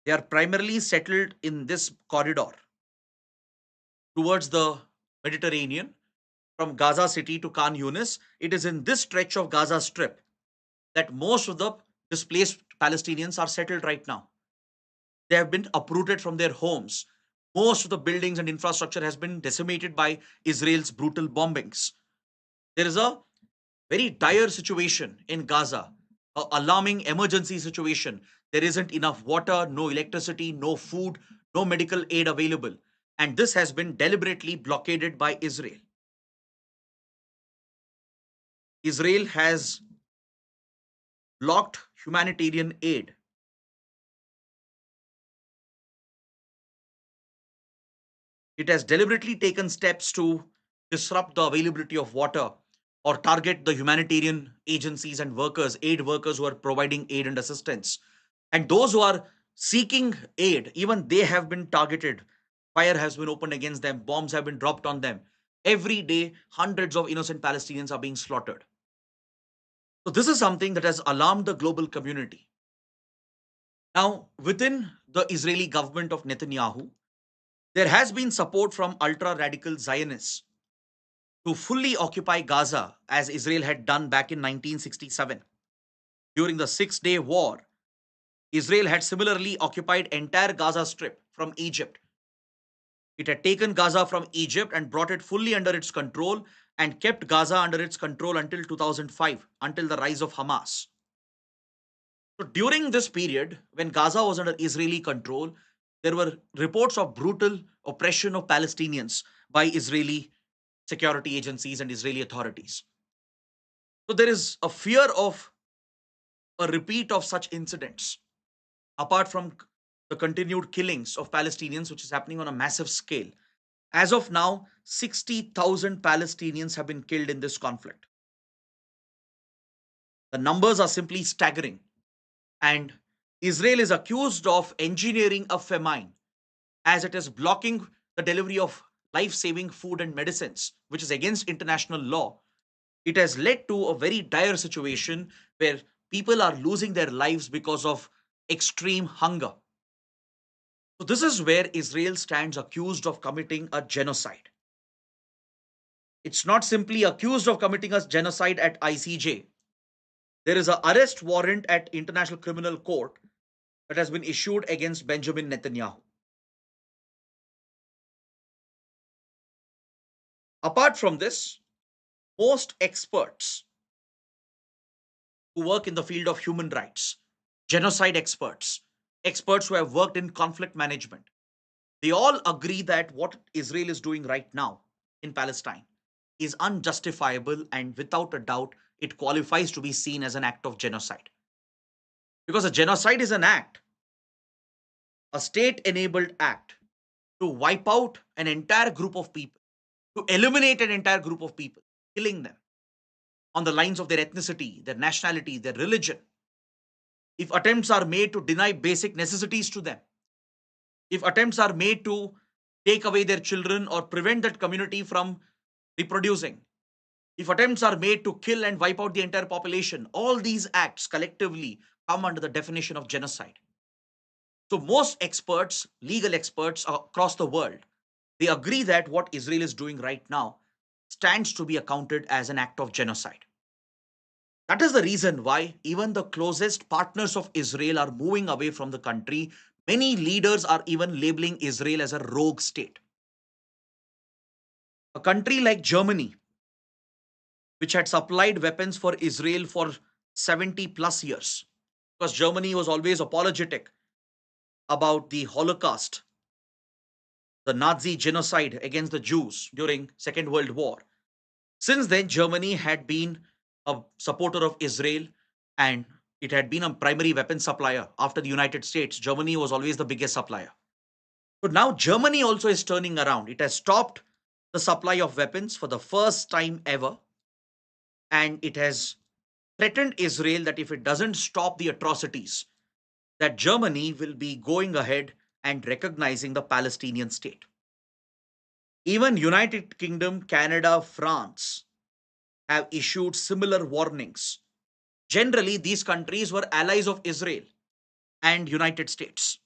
they are primarily settled in this corridor towards the Mediterranean from Gaza City to Khan Yunis. It is in this stretch of Gaza Strip that most of the displaced Palestinians are settled right now. They have been uprooted from their homes. Most of the buildings and infrastructure has been decimated by Israel's brutal bombings. There is a very dire situation in Gaza, a alarming emergency situation. There isn't enough water, no electricity, no food, no medical aid available. And this has been deliberately blockaded by Israel. Israel has blocked humanitarian aid. It has deliberately taken steps to disrupt the availability of water or target the humanitarian agencies and workers, aid workers who are providing aid and assistance. And those who are seeking aid, even they have been targeted. Fire has been opened against them, bombs have been dropped on them. Every day, hundreds of innocent Palestinians are being slaughtered. So, this is something that has alarmed the global community. Now, within the Israeli government of Netanyahu, there has been support from ultra radical Zionists to fully occupy Gaza as Israel had done back in 1967. During the Six-Day War, Israel had similarly occupied entire Gaza Strip from Egypt. It had taken Gaza from Egypt and brought it fully under its control and kept Gaza under its control until 2005, until the rise of Hamas. So during this period, when Gaza was under Israeli control, there were reports of brutal oppression of Palestinians by Israeli security agencies and Israeli authorities. So there is a fear of a repeat of such incidents, apart from the continued killings of Palestinians, which is happening on a massive scale. As of now, 60,000 Palestinians have been killed in this conflict. The numbers are simply staggering. And Israel is accused of engineering a famine as it is blocking the delivery of life saving food and medicines, which is against international law. It has led to a very dire situation where people are losing their lives because of extreme hunger. So, this is where Israel stands accused of committing a genocide. It's not simply accused of committing a genocide at ICJ. There is an arrest warrant at International Criminal Court that has been issued against Benjamin Netanyahu. Apart from this, most experts who work in the field of human rights, genocide experts, experts who have worked in conflict management, they all agree that what Israel is doing right now in Palestine is unjustifiable and without a doubt it qualifies to be seen as an act of genocide. Because a genocide is an act, a state enabled act to wipe out an entire group of people, to eliminate an entire group of people, killing them on the lines of their ethnicity, their nationality, their religion. If attempts are made to deny basic necessities to them, if attempts are made to take away their children or prevent that community from reproducing, if attempts are made to kill and wipe out the entire population, all these acts collectively come under the definition of genocide. So most experts, legal experts across the world, they agree that what Israel is doing right now stands to be accounted as an act of genocide. That is the reason why even the closest partners of Israel are moving away from the country. Many leaders are even labeling Israel as a rogue state. A country like Germany, which had supplied weapons for Israel for 70 plus years, because Germany was always apologetic about the Holocaust, the Nazi genocide against the Jews during Second World War. Since then, Germany had been a supporter of Israel and it had been a primary weapon supplier. After the United States, Germany was always the biggest supplier. So now Germany also is turning around. It has stopped the supply of weapons for the first time ever. And it has threatened Israel that if it doesn't stop the atrocities, that Germany will be going ahead and recognizing the Palestinian state. Even United Kingdom, Canada, France have issued similar warnings. Generally, these countries were allies of Israel and United States.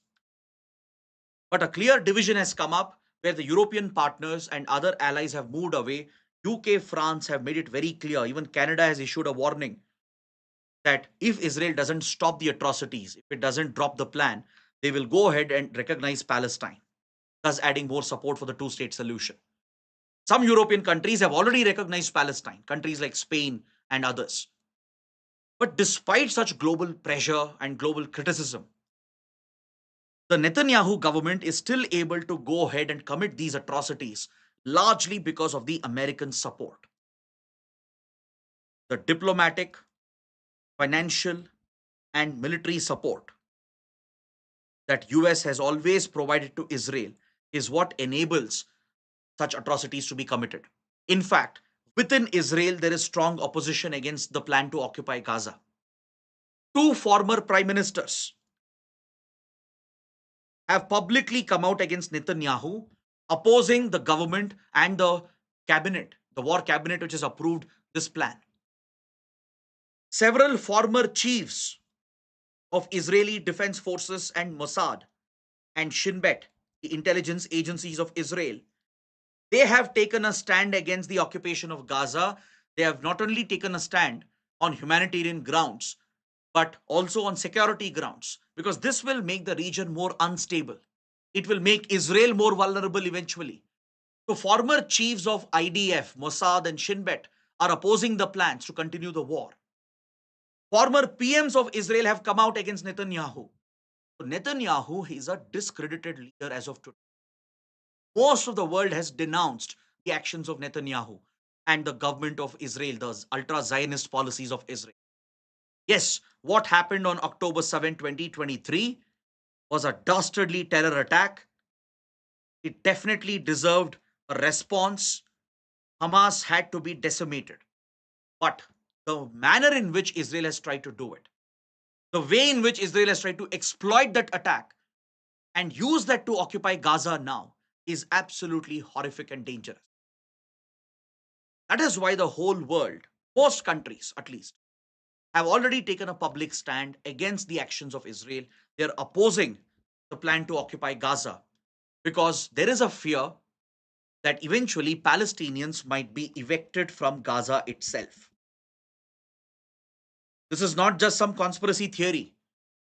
But a clear division has come up where the European partners and other allies have moved away. UK, France have made it very clear. Even Canada has issued a warning that if Israel doesn't stop the atrocities, if it doesn't drop the plan, they will go ahead and recognize Palestine, thus adding more support for the two state solution. Some European countries have already recognized Palestine, countries like Spain and others. But despite such global pressure and global criticism, the Netanyahu government is still able to go ahead and commit these atrocities largely because of the American support. The diplomatic, financial, and military support that US has always provided to Israel is what enables such atrocities to be committed. In fact, within Israel, there is strong opposition against the plan to occupy Gaza. Two former prime ministers have publicly come out against Netanyahu, opposing the government and the cabinet, the war cabinet, which has approved this plan. Several former chiefs of Israeli Defense Forces and Mossad and Shin Bet, the intelligence agencies of Israel, they have taken a stand against the occupation of Gaza. They have not only taken a stand on humanitarian grounds, but also on security grounds, because this will make the region more unstable. It will make Israel more vulnerable eventually. So, former chiefs of IDF, Mossad, and Shin Bet are opposing the plans to continue the war. Former PMs of Israel have come out against Netanyahu. So Netanyahu is a discredited leader as of today. Most of the world has denounced the actions of Netanyahu and the government of Israel, the ultra Zionist policies of Israel. Yes, what happened on October 7, 2023 was a dastardly terror attack. It definitely deserved a response. Hamas had to be decimated. But the manner in which Israel has tried to do it, the way in which Israel has tried to exploit that attack and use that to occupy Gaza now is absolutely horrific and dangerous. That is why the whole world, most countries at least, have already taken a public stand against the actions of Israel. They're opposing the plan to occupy Gaza because there is a fear that eventually Palestinians might be evicted from Gaza itself. This is not just some conspiracy theory.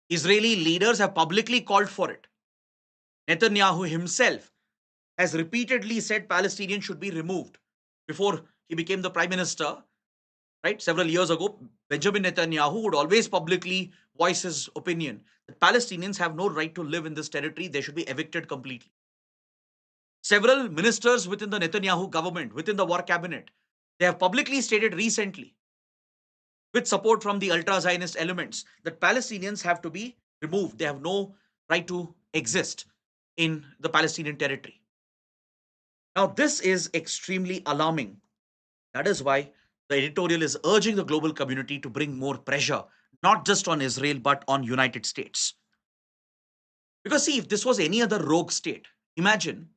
Israeli leaders have publicly called for it. Netanyahu himself has repeatedly said Palestinians should be removed. Before he became the prime minister, right, several years ago, Benjamin Netanyahu would always publicly voice his opinion that Palestinians have no right to live in this territory. They should be evicted completely. Several ministers within the Netanyahu government, within the war cabinet, they have publicly stated recently, with support from the ultra Zionist elements, that Palestinians have to be removed. They have no right to exist in the Palestinian territory. Now, this is extremely alarming. That is why the editorial is urging the global community to bring more pressure, not just on Israel, but on United States. Because see, if this was any other rogue state, imagine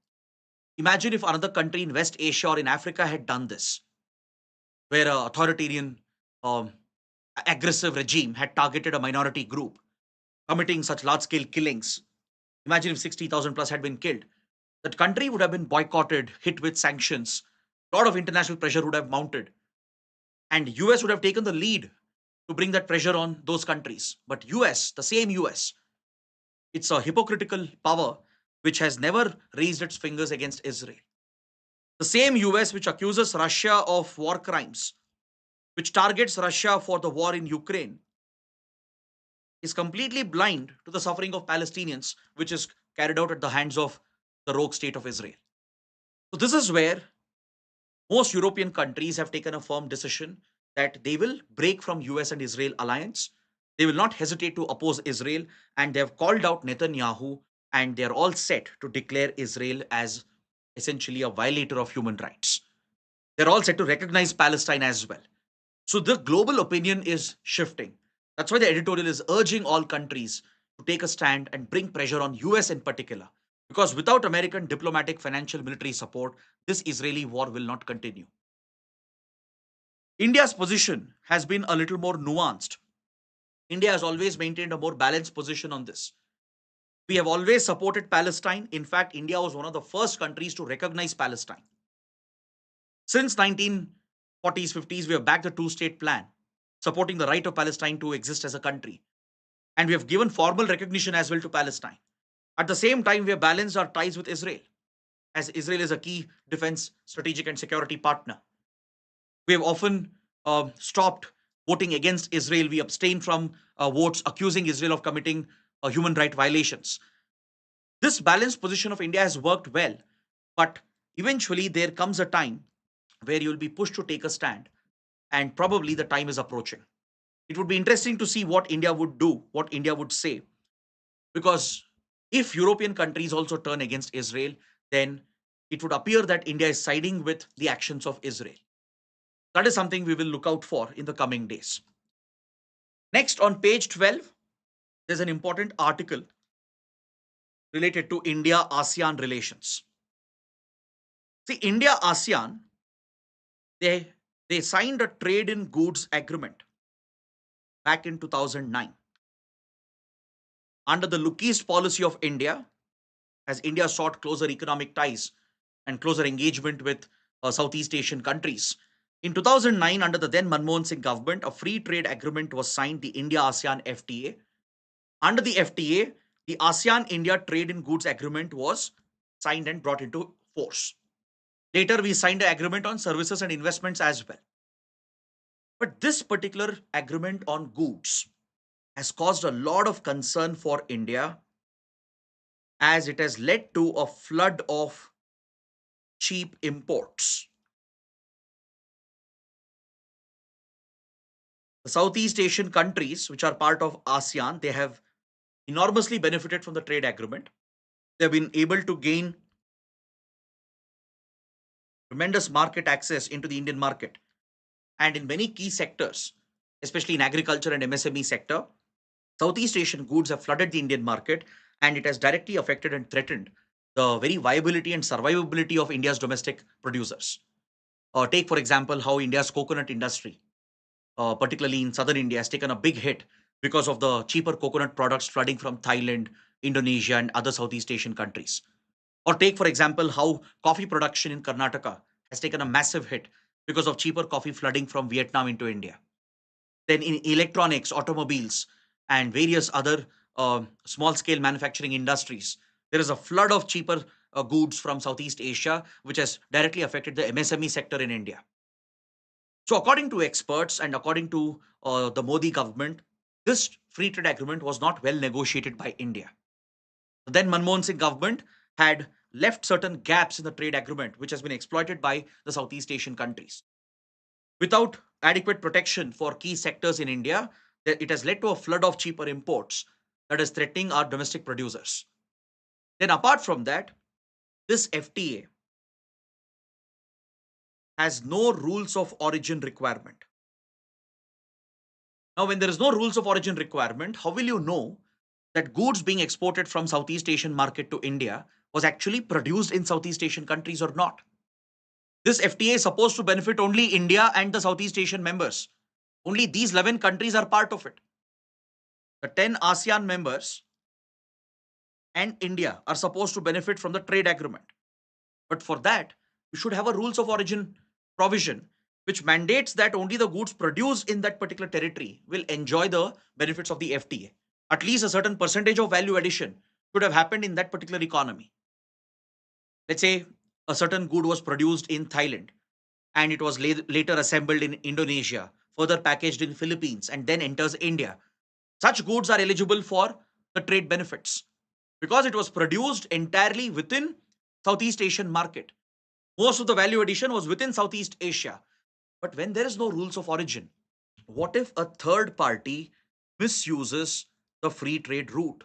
if another country in West Asia or in Africa had done this, where an authoritarian, um, aggressive regime had targeted a minority group, committing such large-scale killings. Imagine if 60,000 plus had been killed. That country would have been boycotted, hit with sanctions. A lot of international pressure would have mounted. And US would have taken the lead to bring that pressure on those countries. But US, the same US, it's a hypocritical power which has never raised its fingers against Israel. The same US which accuses Russia of war crimes, which targets Russia for the war in Ukraine, is completely blind to the suffering of Palestinians, which is carried out at the hands of the rogue state of Israel. So, this is where most European countries have taken a firm decision that they will break from US and Israel alliance. They will not hesitate to oppose Israel, and they have called out Netanyahu, and they are all set to declare Israel as essentially a violator of human rights. They're all set to recognize Palestine as well. So the global opinion is shifting. That's why the editorial is urging all countries to take a stand and bring pressure on US in particular. Because without American diplomatic, financial, military support, this Israeli war will not continue. India's position has been a little more nuanced. India has always maintained a more balanced position on this. We have always supported Palestine. In fact, India was one of the first countries to recognize Palestine. Since 1940s, 50s, we have backed the two-state plan, supporting the right of Palestine to exist as a country. And we have given formal recognition as well to Palestine. At the same time, we have balanced our ties with Israel, as Israel is a key defense, strategic, and security partner. We have often stopped voting against Israel. We abstain from votes accusing Israel of committing human right violations. This balanced position of India has worked well, but eventually there comes a time where you'll be pushed to take a stand, and probably the time is approaching. It would be interesting to see what India would do, what India would say, because if European countries also turn against Israel, then it would appear that India is siding with the actions of Israel. That is something we will look out for in the coming days. Next, on page 12, there's an important article related to India-ASEAN relations. See, India-ASEAN, they, they signed a trade in goods agreement back in 2009. Under the look east policy of India, as India sought closer economic ties and closer engagement with Southeast Asian countries. In 2009, under the then Manmohan Singh government, a free trade agreement was signed, the India-ASEAN FTA. Under the FTA, the ASEAN-India Trade in Goods Agreement was signed and brought into force. Later, we signed an agreement on services and investments as well. But this particular agreement on goods has caused a lot of concern for India, as it has led to a flood of cheap imports. The Southeast Asian countries, which are part of ASEAN, they have enormously benefited from the trade agreement. They have been able to gain tremendous market access into the Indian market. And in many key sectors, especially in agriculture and MSME sector, Southeast Asian goods have flooded the Indian market, and it has directly affected and threatened the very viability and survivability of India's domestic producers. Take, for example, how India's coconut industry, particularly in southern India, has taken a big hit because of the cheaper coconut products flooding from Thailand, Indonesia, and other Southeast Asian countries. Or take, for example, how coffee production in Karnataka has taken a massive hit because of cheaper coffee flooding from Vietnam into India. Then in electronics, automobiles, and various other small scale manufacturing industries, there is a flood of cheaper goods from Southeast Asia, which has directly affected the MSME sector in India. So, according to experts and according to the Modi government, this free trade agreement was not well negotiated by India. The then Manmohan Singh government had left certain gaps in the trade agreement, which has been exploited by the Southeast Asian countries. Without adequate protection for key sectors in India, it has led to a flood of cheaper imports that is threatening our domestic producers. Then, apart from that, this FTA has no rules of origin requirement. Now, when there is no rules of origin requirement, how will you know that goods being exported from Southeast Asian market to India was actually produced in Southeast Asian countries or not? This FTA is supposed to benefit only India and the Southeast Asian members. Only these 11 countries are part of it. The 10 ASEAN members and India are supposed to benefit from the trade agreement. But for that, you should have a rules of origin provision which mandates that only the goods produced in that particular territory will enjoy the benefits of the FTA. At least a certain percentage of value addition should have happened in that particular economy. Let's say a certain good was produced in Thailand and it was later assembled in Indonesia, further packaged in Philippines, and then enters India. Such goods are eligible for the trade benefits because it was produced entirely within Southeast Asian market. Most of the value addition was within Southeast Asia. But when there is no rules of origin, what if a third party misuses the free trade route?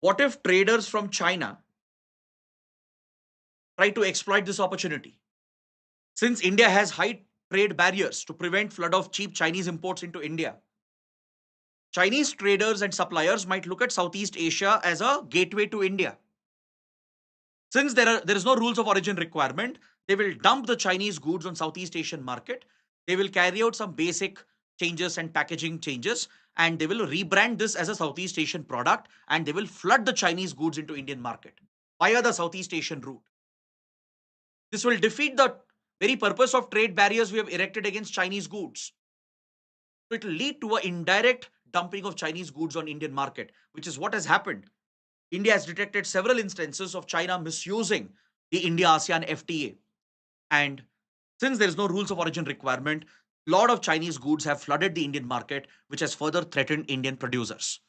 What if traders from China try to exploit this opportunity? Since India has high trade barriers to prevent flood of cheap Chinese imports into India, Chinese traders and suppliers might look at Southeast Asia as a gateway to India. Since there is no rules of origin requirement, they will dump the Chinese goods on Southeast Asian market. They will carry out some basic changes and packaging changes, and they will rebrand this as a Southeast Asian product, and they will flood the Chinese goods into Indian market via the Southeast Asian route. This will defeat the very purpose of trade barriers we have erected against Chinese goods. So it will lead to an indirect dumping of Chinese goods on Indian market, which is what has happened. India has detected several instances of China misusing the India-ASEAN FTA. And since there is no rules of origin requirement, a lot of Chinese goods have flooded the Indian market, which has further threatened Indian producers.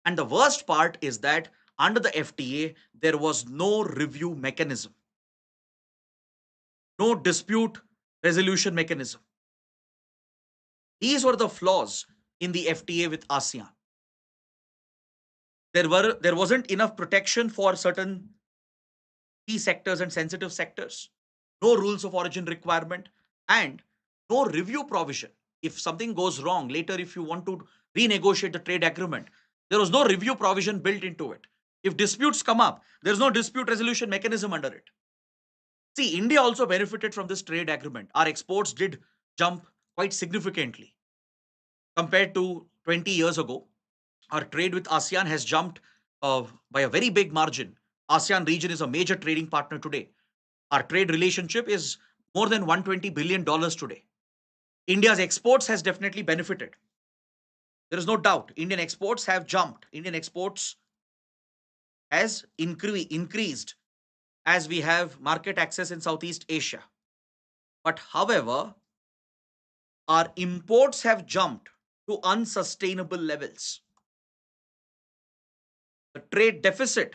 And the worst part is that under the FTA, there was no review mechanism, no dispute resolution mechanism. These were the flaws in the FTA with ASEAN. There wasn't enough protection for certain key sectors and sensitive sectors, no rules of origin requirement, and no review provision. If something goes wrong later, if you want to renegotiate the trade agreement, there was no review provision built into it. If disputes come up, there's no dispute resolution mechanism under it. See, India also benefited from this trade agreement. Our exports did jump quite significantly compared to 20 years ago. Our trade with ASEAN has jumped by a very big margin. ASEAN region is a major trading partner today. Our trade relationship is more than $120 billion today. India's exports has definitely benefited. There is no doubt. Indian exports have jumped. Indian exports has increased as we have market access in Southeast Asia. But however, our imports have jumped to unsustainable levels. The trade deficit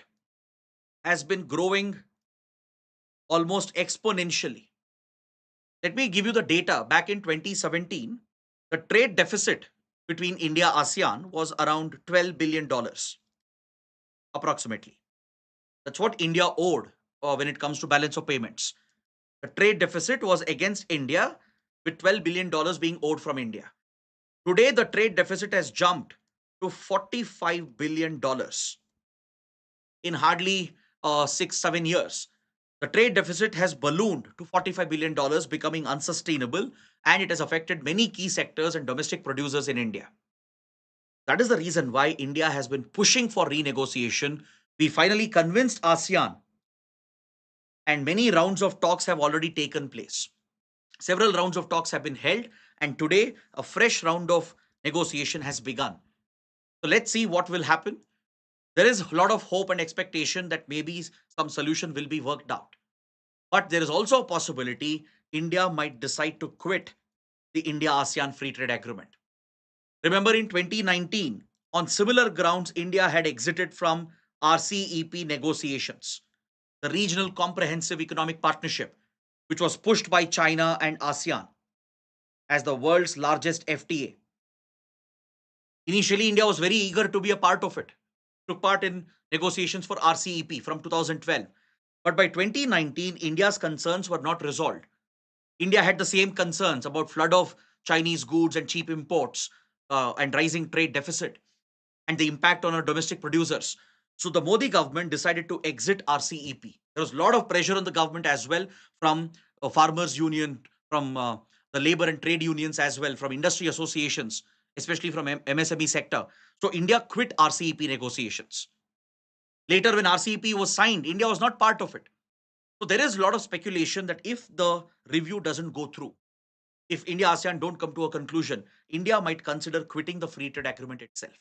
has been growing almost exponentially. Let me give you the data. Back in 2017, the trade deficit between India and ASEAN was around $12 billion, approximately. That's what India owed when it comes to balance of payments. The trade deficit was against India, with $12 billion being owed from India. Today, the trade deficit has jumped to $45 billion in hardly 6-7 years. The trade deficit has ballooned to $45 billion, becoming unsustainable, and it has affected many key sectors and domestic producers in India. That is the reason why India has been pushing for renegotiation. We finally convinced ASEAN, and many rounds of talks have already taken place. Several rounds of talks have been held, and today a fresh round of negotiation has begun. So let's see what will happen. There is a lot of hope and expectation that maybe some solution will be worked out. But there is also a possibility India might decide to quit the India-ASEAN Free Trade Agreement. Remember, in 2019, on similar grounds, India had exited from RCEP negotiations, the Regional Comprehensive Economic Partnership, which was pushed by China and ASEAN as the world's largest FTA. Initially, India was very eager to be a part of it, took part in negotiations for RCEP from 2012. But by 2019, India's concerns were not resolved. India had the same concerns about flood of Chinese goods and cheap imports and rising trade deficit and the impact on our domestic producers. So the Modi government decided to exit RCEP. There was a lot of pressure on the government as well from farmers union, from the labor and trade unions as well, from industry associations, especially from MSME sector. So India quit RCEP negotiations. Later, when RCEP was signed, India was not part of it. So there is a lot of speculation that if the review doesn't go through, if India ASEAN don't come to a conclusion, India might consider quitting the free trade agreement itself.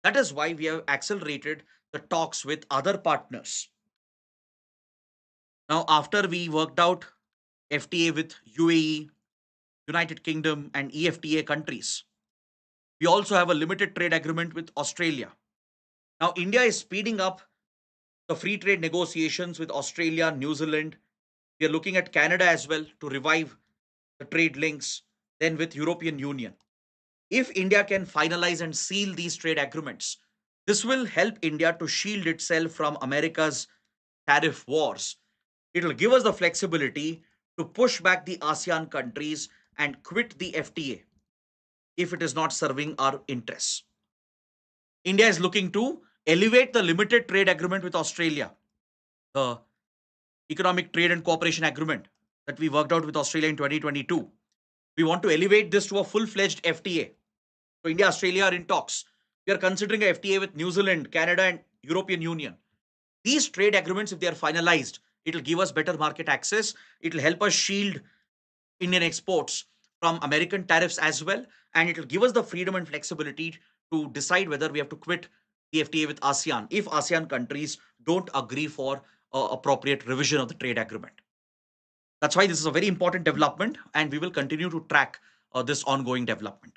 That is why we have accelerated the talks with other partners. Now, after we worked out FTA with UAE, United Kingdom, and EFTA countries, we also have a limited trade agreement with Australia. Now, India is speeding up the free trade negotiations with Australia, New Zealand. We are looking at Canada as well to revive the trade links, then with European Union. If India can finalize and seal these trade agreements, this will help India to shield itself from America's tariff wars. It will give us the flexibility to push back the ASEAN countries and quit the FTA. if it is not serving our interests. India is looking to elevate the limited trade agreement with Australia, the economic trade and cooperation agreement that we worked out with Australia in 2022. We want to elevate this to a full-fledged FTA. So India, Australia are in talks. We are considering a FTA with New Zealand, Canada, and European Union. These trade agreements, if they are finalized, it will give us better market access. It will help us shield Indian exports from American tariffs as well. And it will give us the freedom and flexibility to decide whether we have to quit the FTA with ASEAN if ASEAN countries don't agree for appropriate revision of the trade agreement. That's why this is a very important development, and we will continue to track this ongoing development.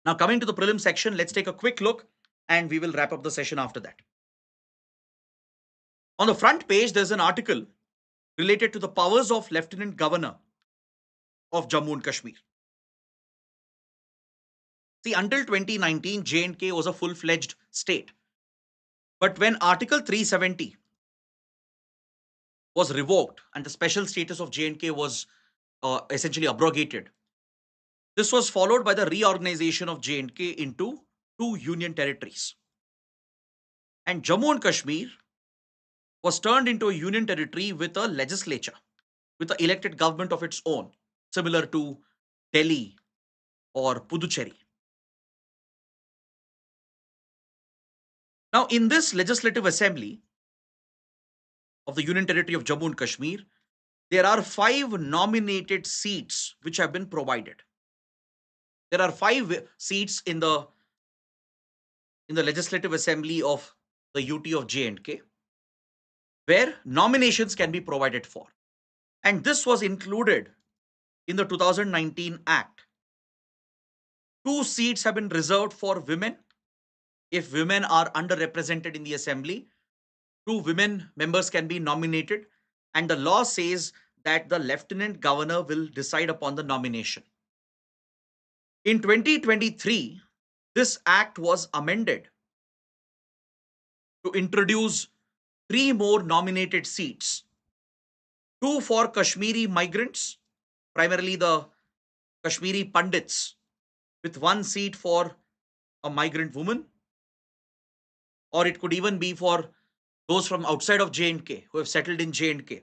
Now, coming to the prelim section, let's take a quick look and we will wrap up the session after that. On the front page, there's an article related to the powers of Lieutenant Governor of Jammu and Kashmir. See, until 2019, J&K was a full-fledged state. But when Article 370 was revoked and the special status of J&K was essentially abrogated, this was followed by the reorganization of J&K into two union territories. And Jammu and Kashmir was turned into a union territory with a legislature, with an elected government of its own, similar to Delhi or Puducherry. Now, in this legislative assembly of the Union Territory of Jammu and Kashmir, there are 5 nominated seats which have been provided. There are 5 seats in the legislative assembly of the UT of J&K, where nominations can be provided for. And this was included in the 2019 Act. 2 seats have been reserved for women. If women are underrepresented in the assembly, 2 women members can be nominated, and the law says that the Lieutenant Governor will decide upon the nomination. In 2023, this act was amended to introduce 3 more nominated seats. 2 for Kashmiri migrants, primarily the Kashmiri Pandits, with 1 seat for a migrant woman, or it could even be for those from outside of J&K who have settled in J&K.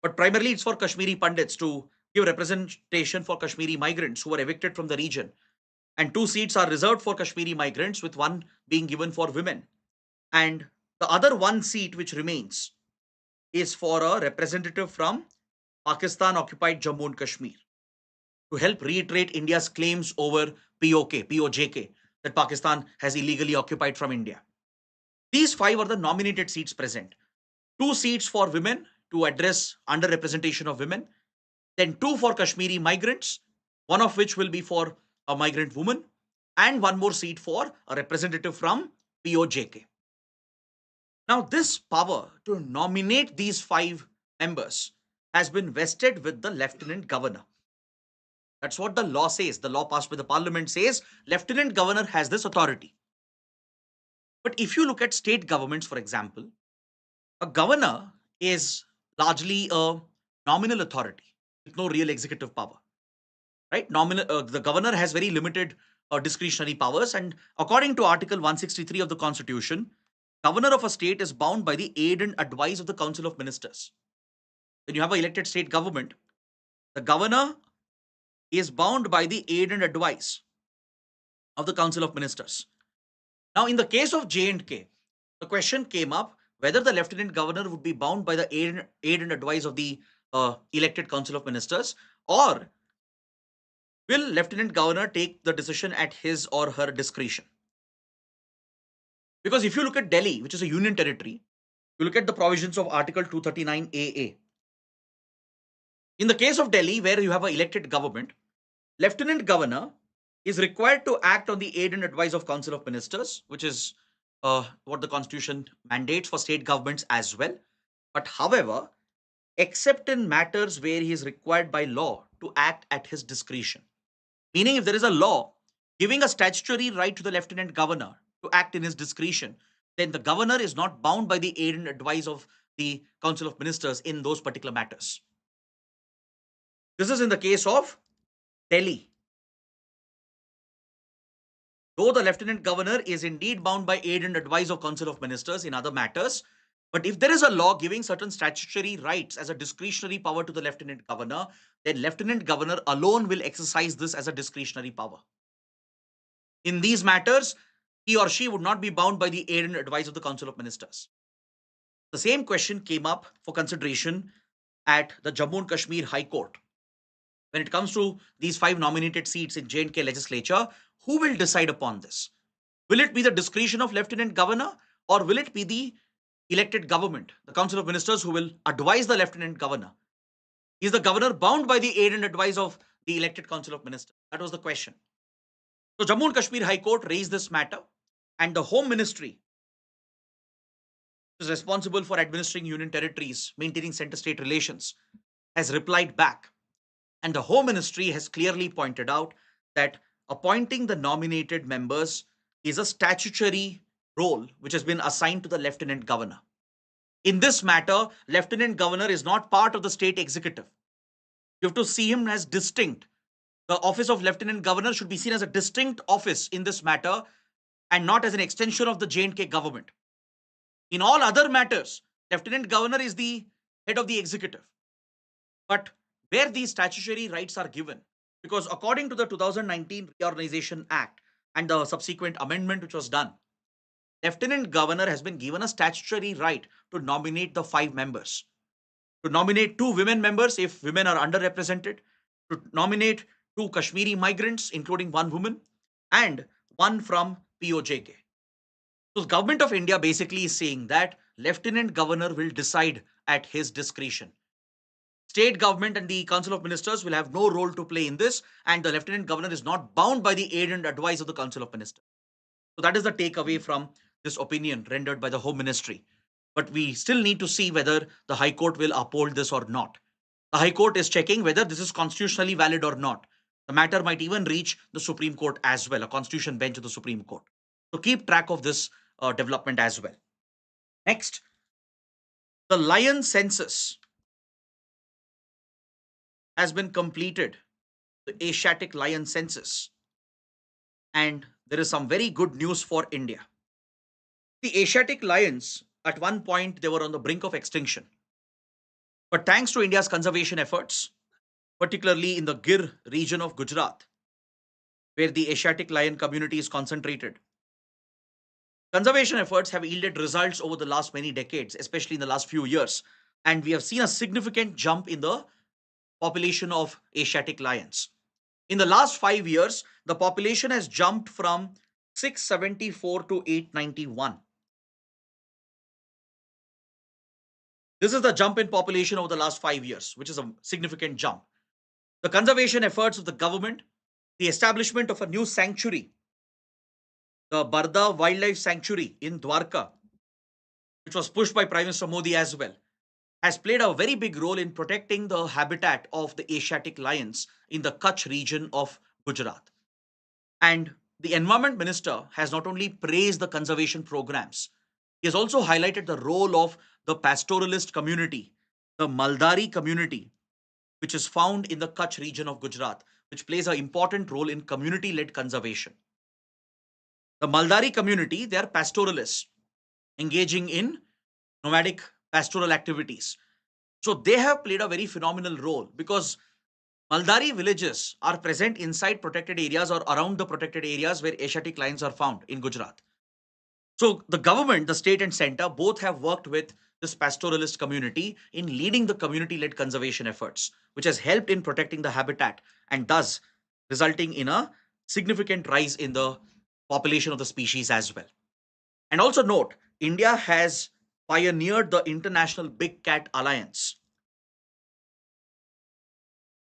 But primarily it's for Kashmiri Pandits to give representation for Kashmiri migrants who were evicted from the region. And 2 seats are reserved for Kashmiri migrants, with 1 being given for women. And the other 1 seat which remains is for a representative from Pakistan occupied Jammu and Kashmir to help reiterate India's claims over POJK, that Pakistan has illegally occupied from India. These 5 are the nominated seats present. 2 seats for women to address underrepresentation of women, then 2 for Kashmiri migrants, 1 of which will be for a migrant woman, and 1 more seat for a representative from POJK. Now, this power to nominate these 5 members has been vested with the Lieutenant Governor. That's what the law says. The law passed by the Parliament says Lieutenant Governor has this authority. But if you look at state governments, for example, a governor is largely a nominal authority with no real executive power, right? The governor has very limited discretionary powers, and according to Article 163 of the Constitution, governor of a state is bound by the aid and advice of the Council of Ministers. When you have an elected state government, the governor is bound by the aid and advice of the Council of Ministers. Now, in the case of J&K, the question came up whether the Lieutenant Governor would be bound by the aid and advice of the elected Council of Ministers, or will Lieutenant Governor take the decision at his or her discretion? Because if you look at Delhi, which is a union territory, you look at the provisions of Article 239 AA. In the case of Delhi, where you have an elected government, Lieutenant Governor is required to act on the aid and advice of Council of Ministers, which is what the Constitution mandates for state governments as well. But however, except in matters where he is required by law to act at his discretion. Meaning, if there is a law giving a statutory right to the Lieutenant Governor to act in his discretion, then the governor is not bound by the aid and advice of the Council of Ministers in those particular matters. This is in the case of Delhi. Though the Lieutenant Governor is indeed bound by aid and advice of Council of Ministers in other matters, but if there is a law giving certain statutory rights as a discretionary power to the Lieutenant Governor, then Lieutenant Governor alone will exercise this as a discretionary power. In these matters, he or she would not be bound by the aid and advice of the Council of Ministers. The same question came up for consideration at the Jammu and Kashmir High Court. When it comes to these 5 nominated seats in J&K legislature, who will decide upon this? Will it be the discretion of Lieutenant Governor, or will it be the elected government, the Council of Ministers, who will advise the Lieutenant Governor? Is the governor bound by the aid and advice of the elected Council of Ministers? That was the question. So Jammu and Kashmir High Court raised this matter, and the Home Ministry is responsible for administering union territories, maintaining center-state relations, has replied back. And the Home Ministry has clearly pointed out that appointing the nominated members is a statutory role which has been assigned to the Lieutenant Governor. In this matter, Lieutenant Governor is not part of the state executive. You have to see him as distinct. The office of Lieutenant Governor should be seen as a distinct office in this matter and not as an extension of the J&K government. In all other matters, Lieutenant Governor is the head of the executive. But where these statutory rights are given, because according to the 2019 Reorganization Act and the subsequent amendment which was done, Lieutenant Governor has been given a statutory right to nominate the 5 members, to nominate 2 women members if women are underrepresented, to nominate 2 Kashmiri migrants, including 1 woman, and 1 from POJK. So the government of India basically is saying that Lieutenant Governor will decide at his discretion. State government and the Council of Ministers will have no role to play in this, and the Lieutenant Governor is not bound by the aid and advice of the Council of Ministers. So that is the takeaway from this opinion rendered by the Home Ministry. But we still need to see whether the High Court will uphold this or not. The High Court is checking whether this is constitutionally valid or not. The matter might even reach the Supreme Court as well, a constitution bench of the Supreme Court. So keep track of this development as well. Next, the lion census has been completed, the Asiatic lion census. And there is some very good news for India. The Asiatic lions, at one point, they were on the brink of extinction. But thanks to India's conservation efforts, particularly in the Gir region of Gujarat, where the Asiatic lion community is concentrated, conservation efforts have yielded results over the last many decades, especially in the last few years. And we have seen a significant jump in the population of Asiatic lions. In the last 5 years, the population has jumped from 674 to 891. This is the jump in population over the last 5 years, which is a significant jump. The conservation efforts of the government, the establishment of a new sanctuary, the Barda Wildlife Sanctuary in Dwarka, which was pushed by Prime Minister Modi as well, has played a very big role in protecting the habitat of the Asiatic lions in the Kutch region of Gujarat. And the Environment Minister has not only praised the conservation programs, he has also highlighted the role of the pastoralist community, the Maldari community, which is found in the Kutch region of Gujarat, which plays an important role in community-led conservation. The Maldari community, they are pastoralists, engaging in nomadic pastoral activities. So they have played a very phenomenal role because Maldari villages are present inside protected areas or around the protected areas where Asiatic lions are found in Gujarat. So the government, the state and center, both have worked with this pastoralist community in leading the community-led conservation efforts, which has helped in protecting the habitat and thus resulting in a significant rise in the population of the species as well. And also note, India has pioneered the International Big Cat Alliance.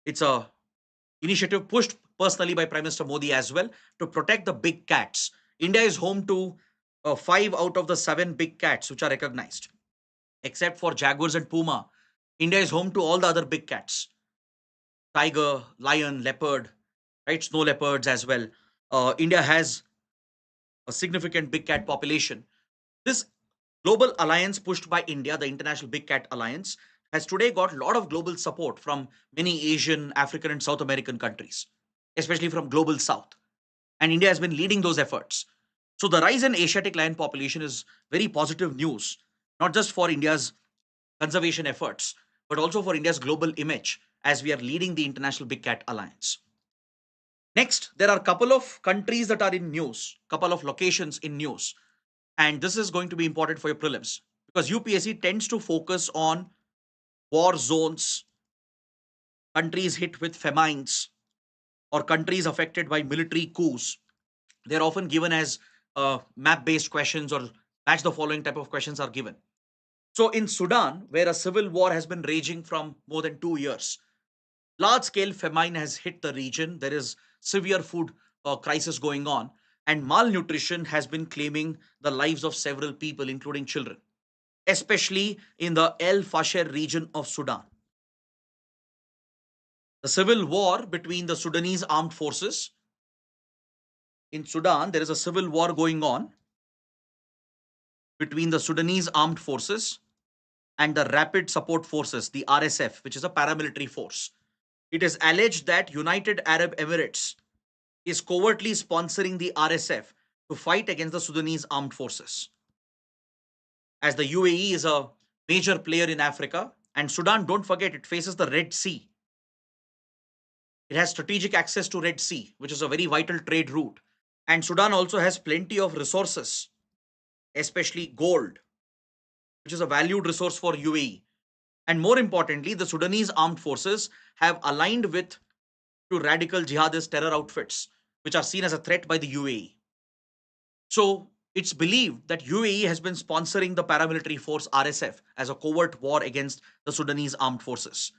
It's a initiative pushed personally by Prime Minister Modi as well to protect the big cats. India is home to 5 out of the 7 big cats which are recognized. Except for jaguars and puma, India is home to all the other big cats. Tiger, lion, leopard, right? Snow leopards as well. India has a significant big cat population. This global alliance pushed by India, the International Big Cat Alliance, has today got a lot of global support from many Asian, African, and South American countries, especially from Global South. and India has been leading those efforts. So the rise in Asiatic lion population is very positive news, not just for India's conservation efforts, but also for India's global image as we are leading the International Big Cat Alliance. Next, there are a couple of countries that are in news, couple of locations in news, and this is going to be important for your prelims because UPSC tends to focus on war zones, countries hit with famines, or countries affected by military coups. They're often given as map based questions or match the following type of questions are given. So, in Sudan, where a civil war has been raging from more than 2 years, large scale famine has hit the region. There is severe food crisis going on, and malnutrition has been claiming the lives of several people, including children, especially in the El Fasher region of Sudan. The civil war between the Sudanese armed forces in Sudan, there is a civil war going on between the Sudanese armed forces and the Rapid Support Forces, the RSF, which is a paramilitary force. It is alleged that United Arab Emirates is covertly sponsoring the RSF to fight against the Sudanese armed forces. As the UAE is a major player in Africa, and Sudan, don't forget, it faces the Red Sea. It has strategic access to Red Sea, which is a very vital trade route. And Sudan also has plenty of resources, especially gold, which is a valued resource for UAE. And more importantly, the Sudanese armed forces have aligned with to radical jihadist terror outfits, which are seen as a threat by the UAE. So it's believed that UAE has been sponsoring the paramilitary force RSF as a covert war against the Sudanese armed forces.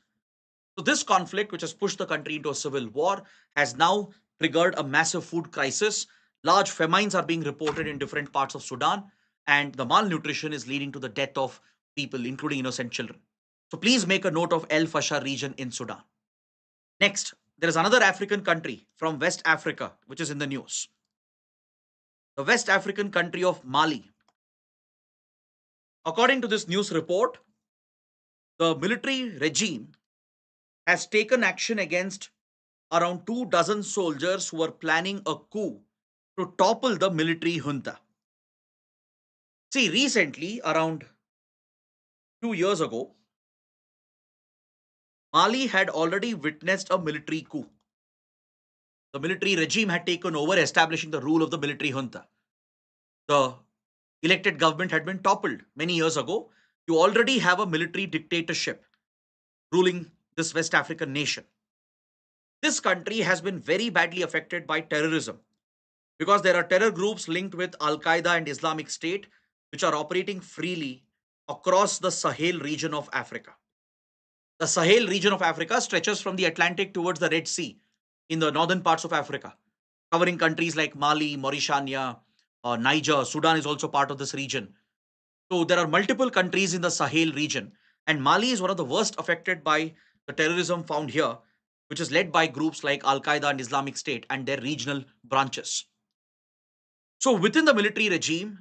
So this conflict, which has pushed the country into a civil war, has now triggered a massive food crisis. Large famines are being reported in different parts of Sudan, and the malnutrition is leading to the death of people, including innocent children. So please make a note of El Fasher region in Sudan. Next, there is another African country from West Africa, which is in the news. The West African country of Mali. According to this news report, the military regime has taken action against around 2 dozen soldiers who were planning a coup to topple the military junta. See, recently, around 2 years ago, Mali had already witnessed a military coup. The military regime had taken over, establishing the rule of the military junta. The elected government had been toppled many years ago. You already have a military dictatorship ruling this West African nation. This country has been very badly affected by terrorism because there are terror groups linked with Al Qaeda and Islamic State, which are operating freely across the Sahel region of Africa. The Sahel region of Africa stretches from the Atlantic towards the Red Sea in the northern parts of Africa, covering countries like Mali, Mauritania, Niger. Sudan is also part of this region. So there are multiple countries in the Sahel region, and Mali is one of the worst affected by the terrorism found here, which is led by groups like Al Qaeda and Islamic State and their regional branches. So within the military regime,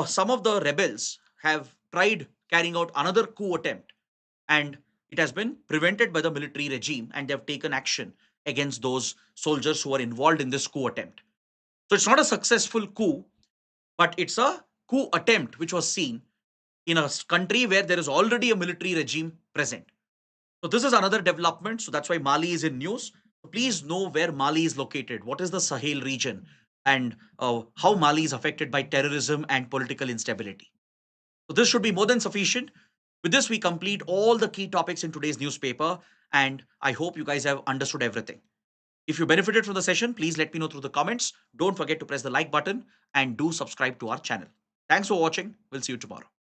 some of the rebels have tried carrying out another coup attempt, and it has been prevented by the military regime, and they have taken action against those soldiers who are involved in this coup attempt. So it's not a successful coup, but it's a coup attempt which was seen in a country where there is already a military regime present. So this is another development. So that's why Mali is in news. So please know where Mali is located. What is the Sahel region, and how Mali is affected by terrorism and political instability. So this should be more than sufficient. With this, we complete all the key topics in today's newspaper, and I hope you guys have understood everything. If you benefited from the session, please let me know through the comments. Don't forget to press the like button and do subscribe to our channel. Thanks for watching. We'll see you tomorrow.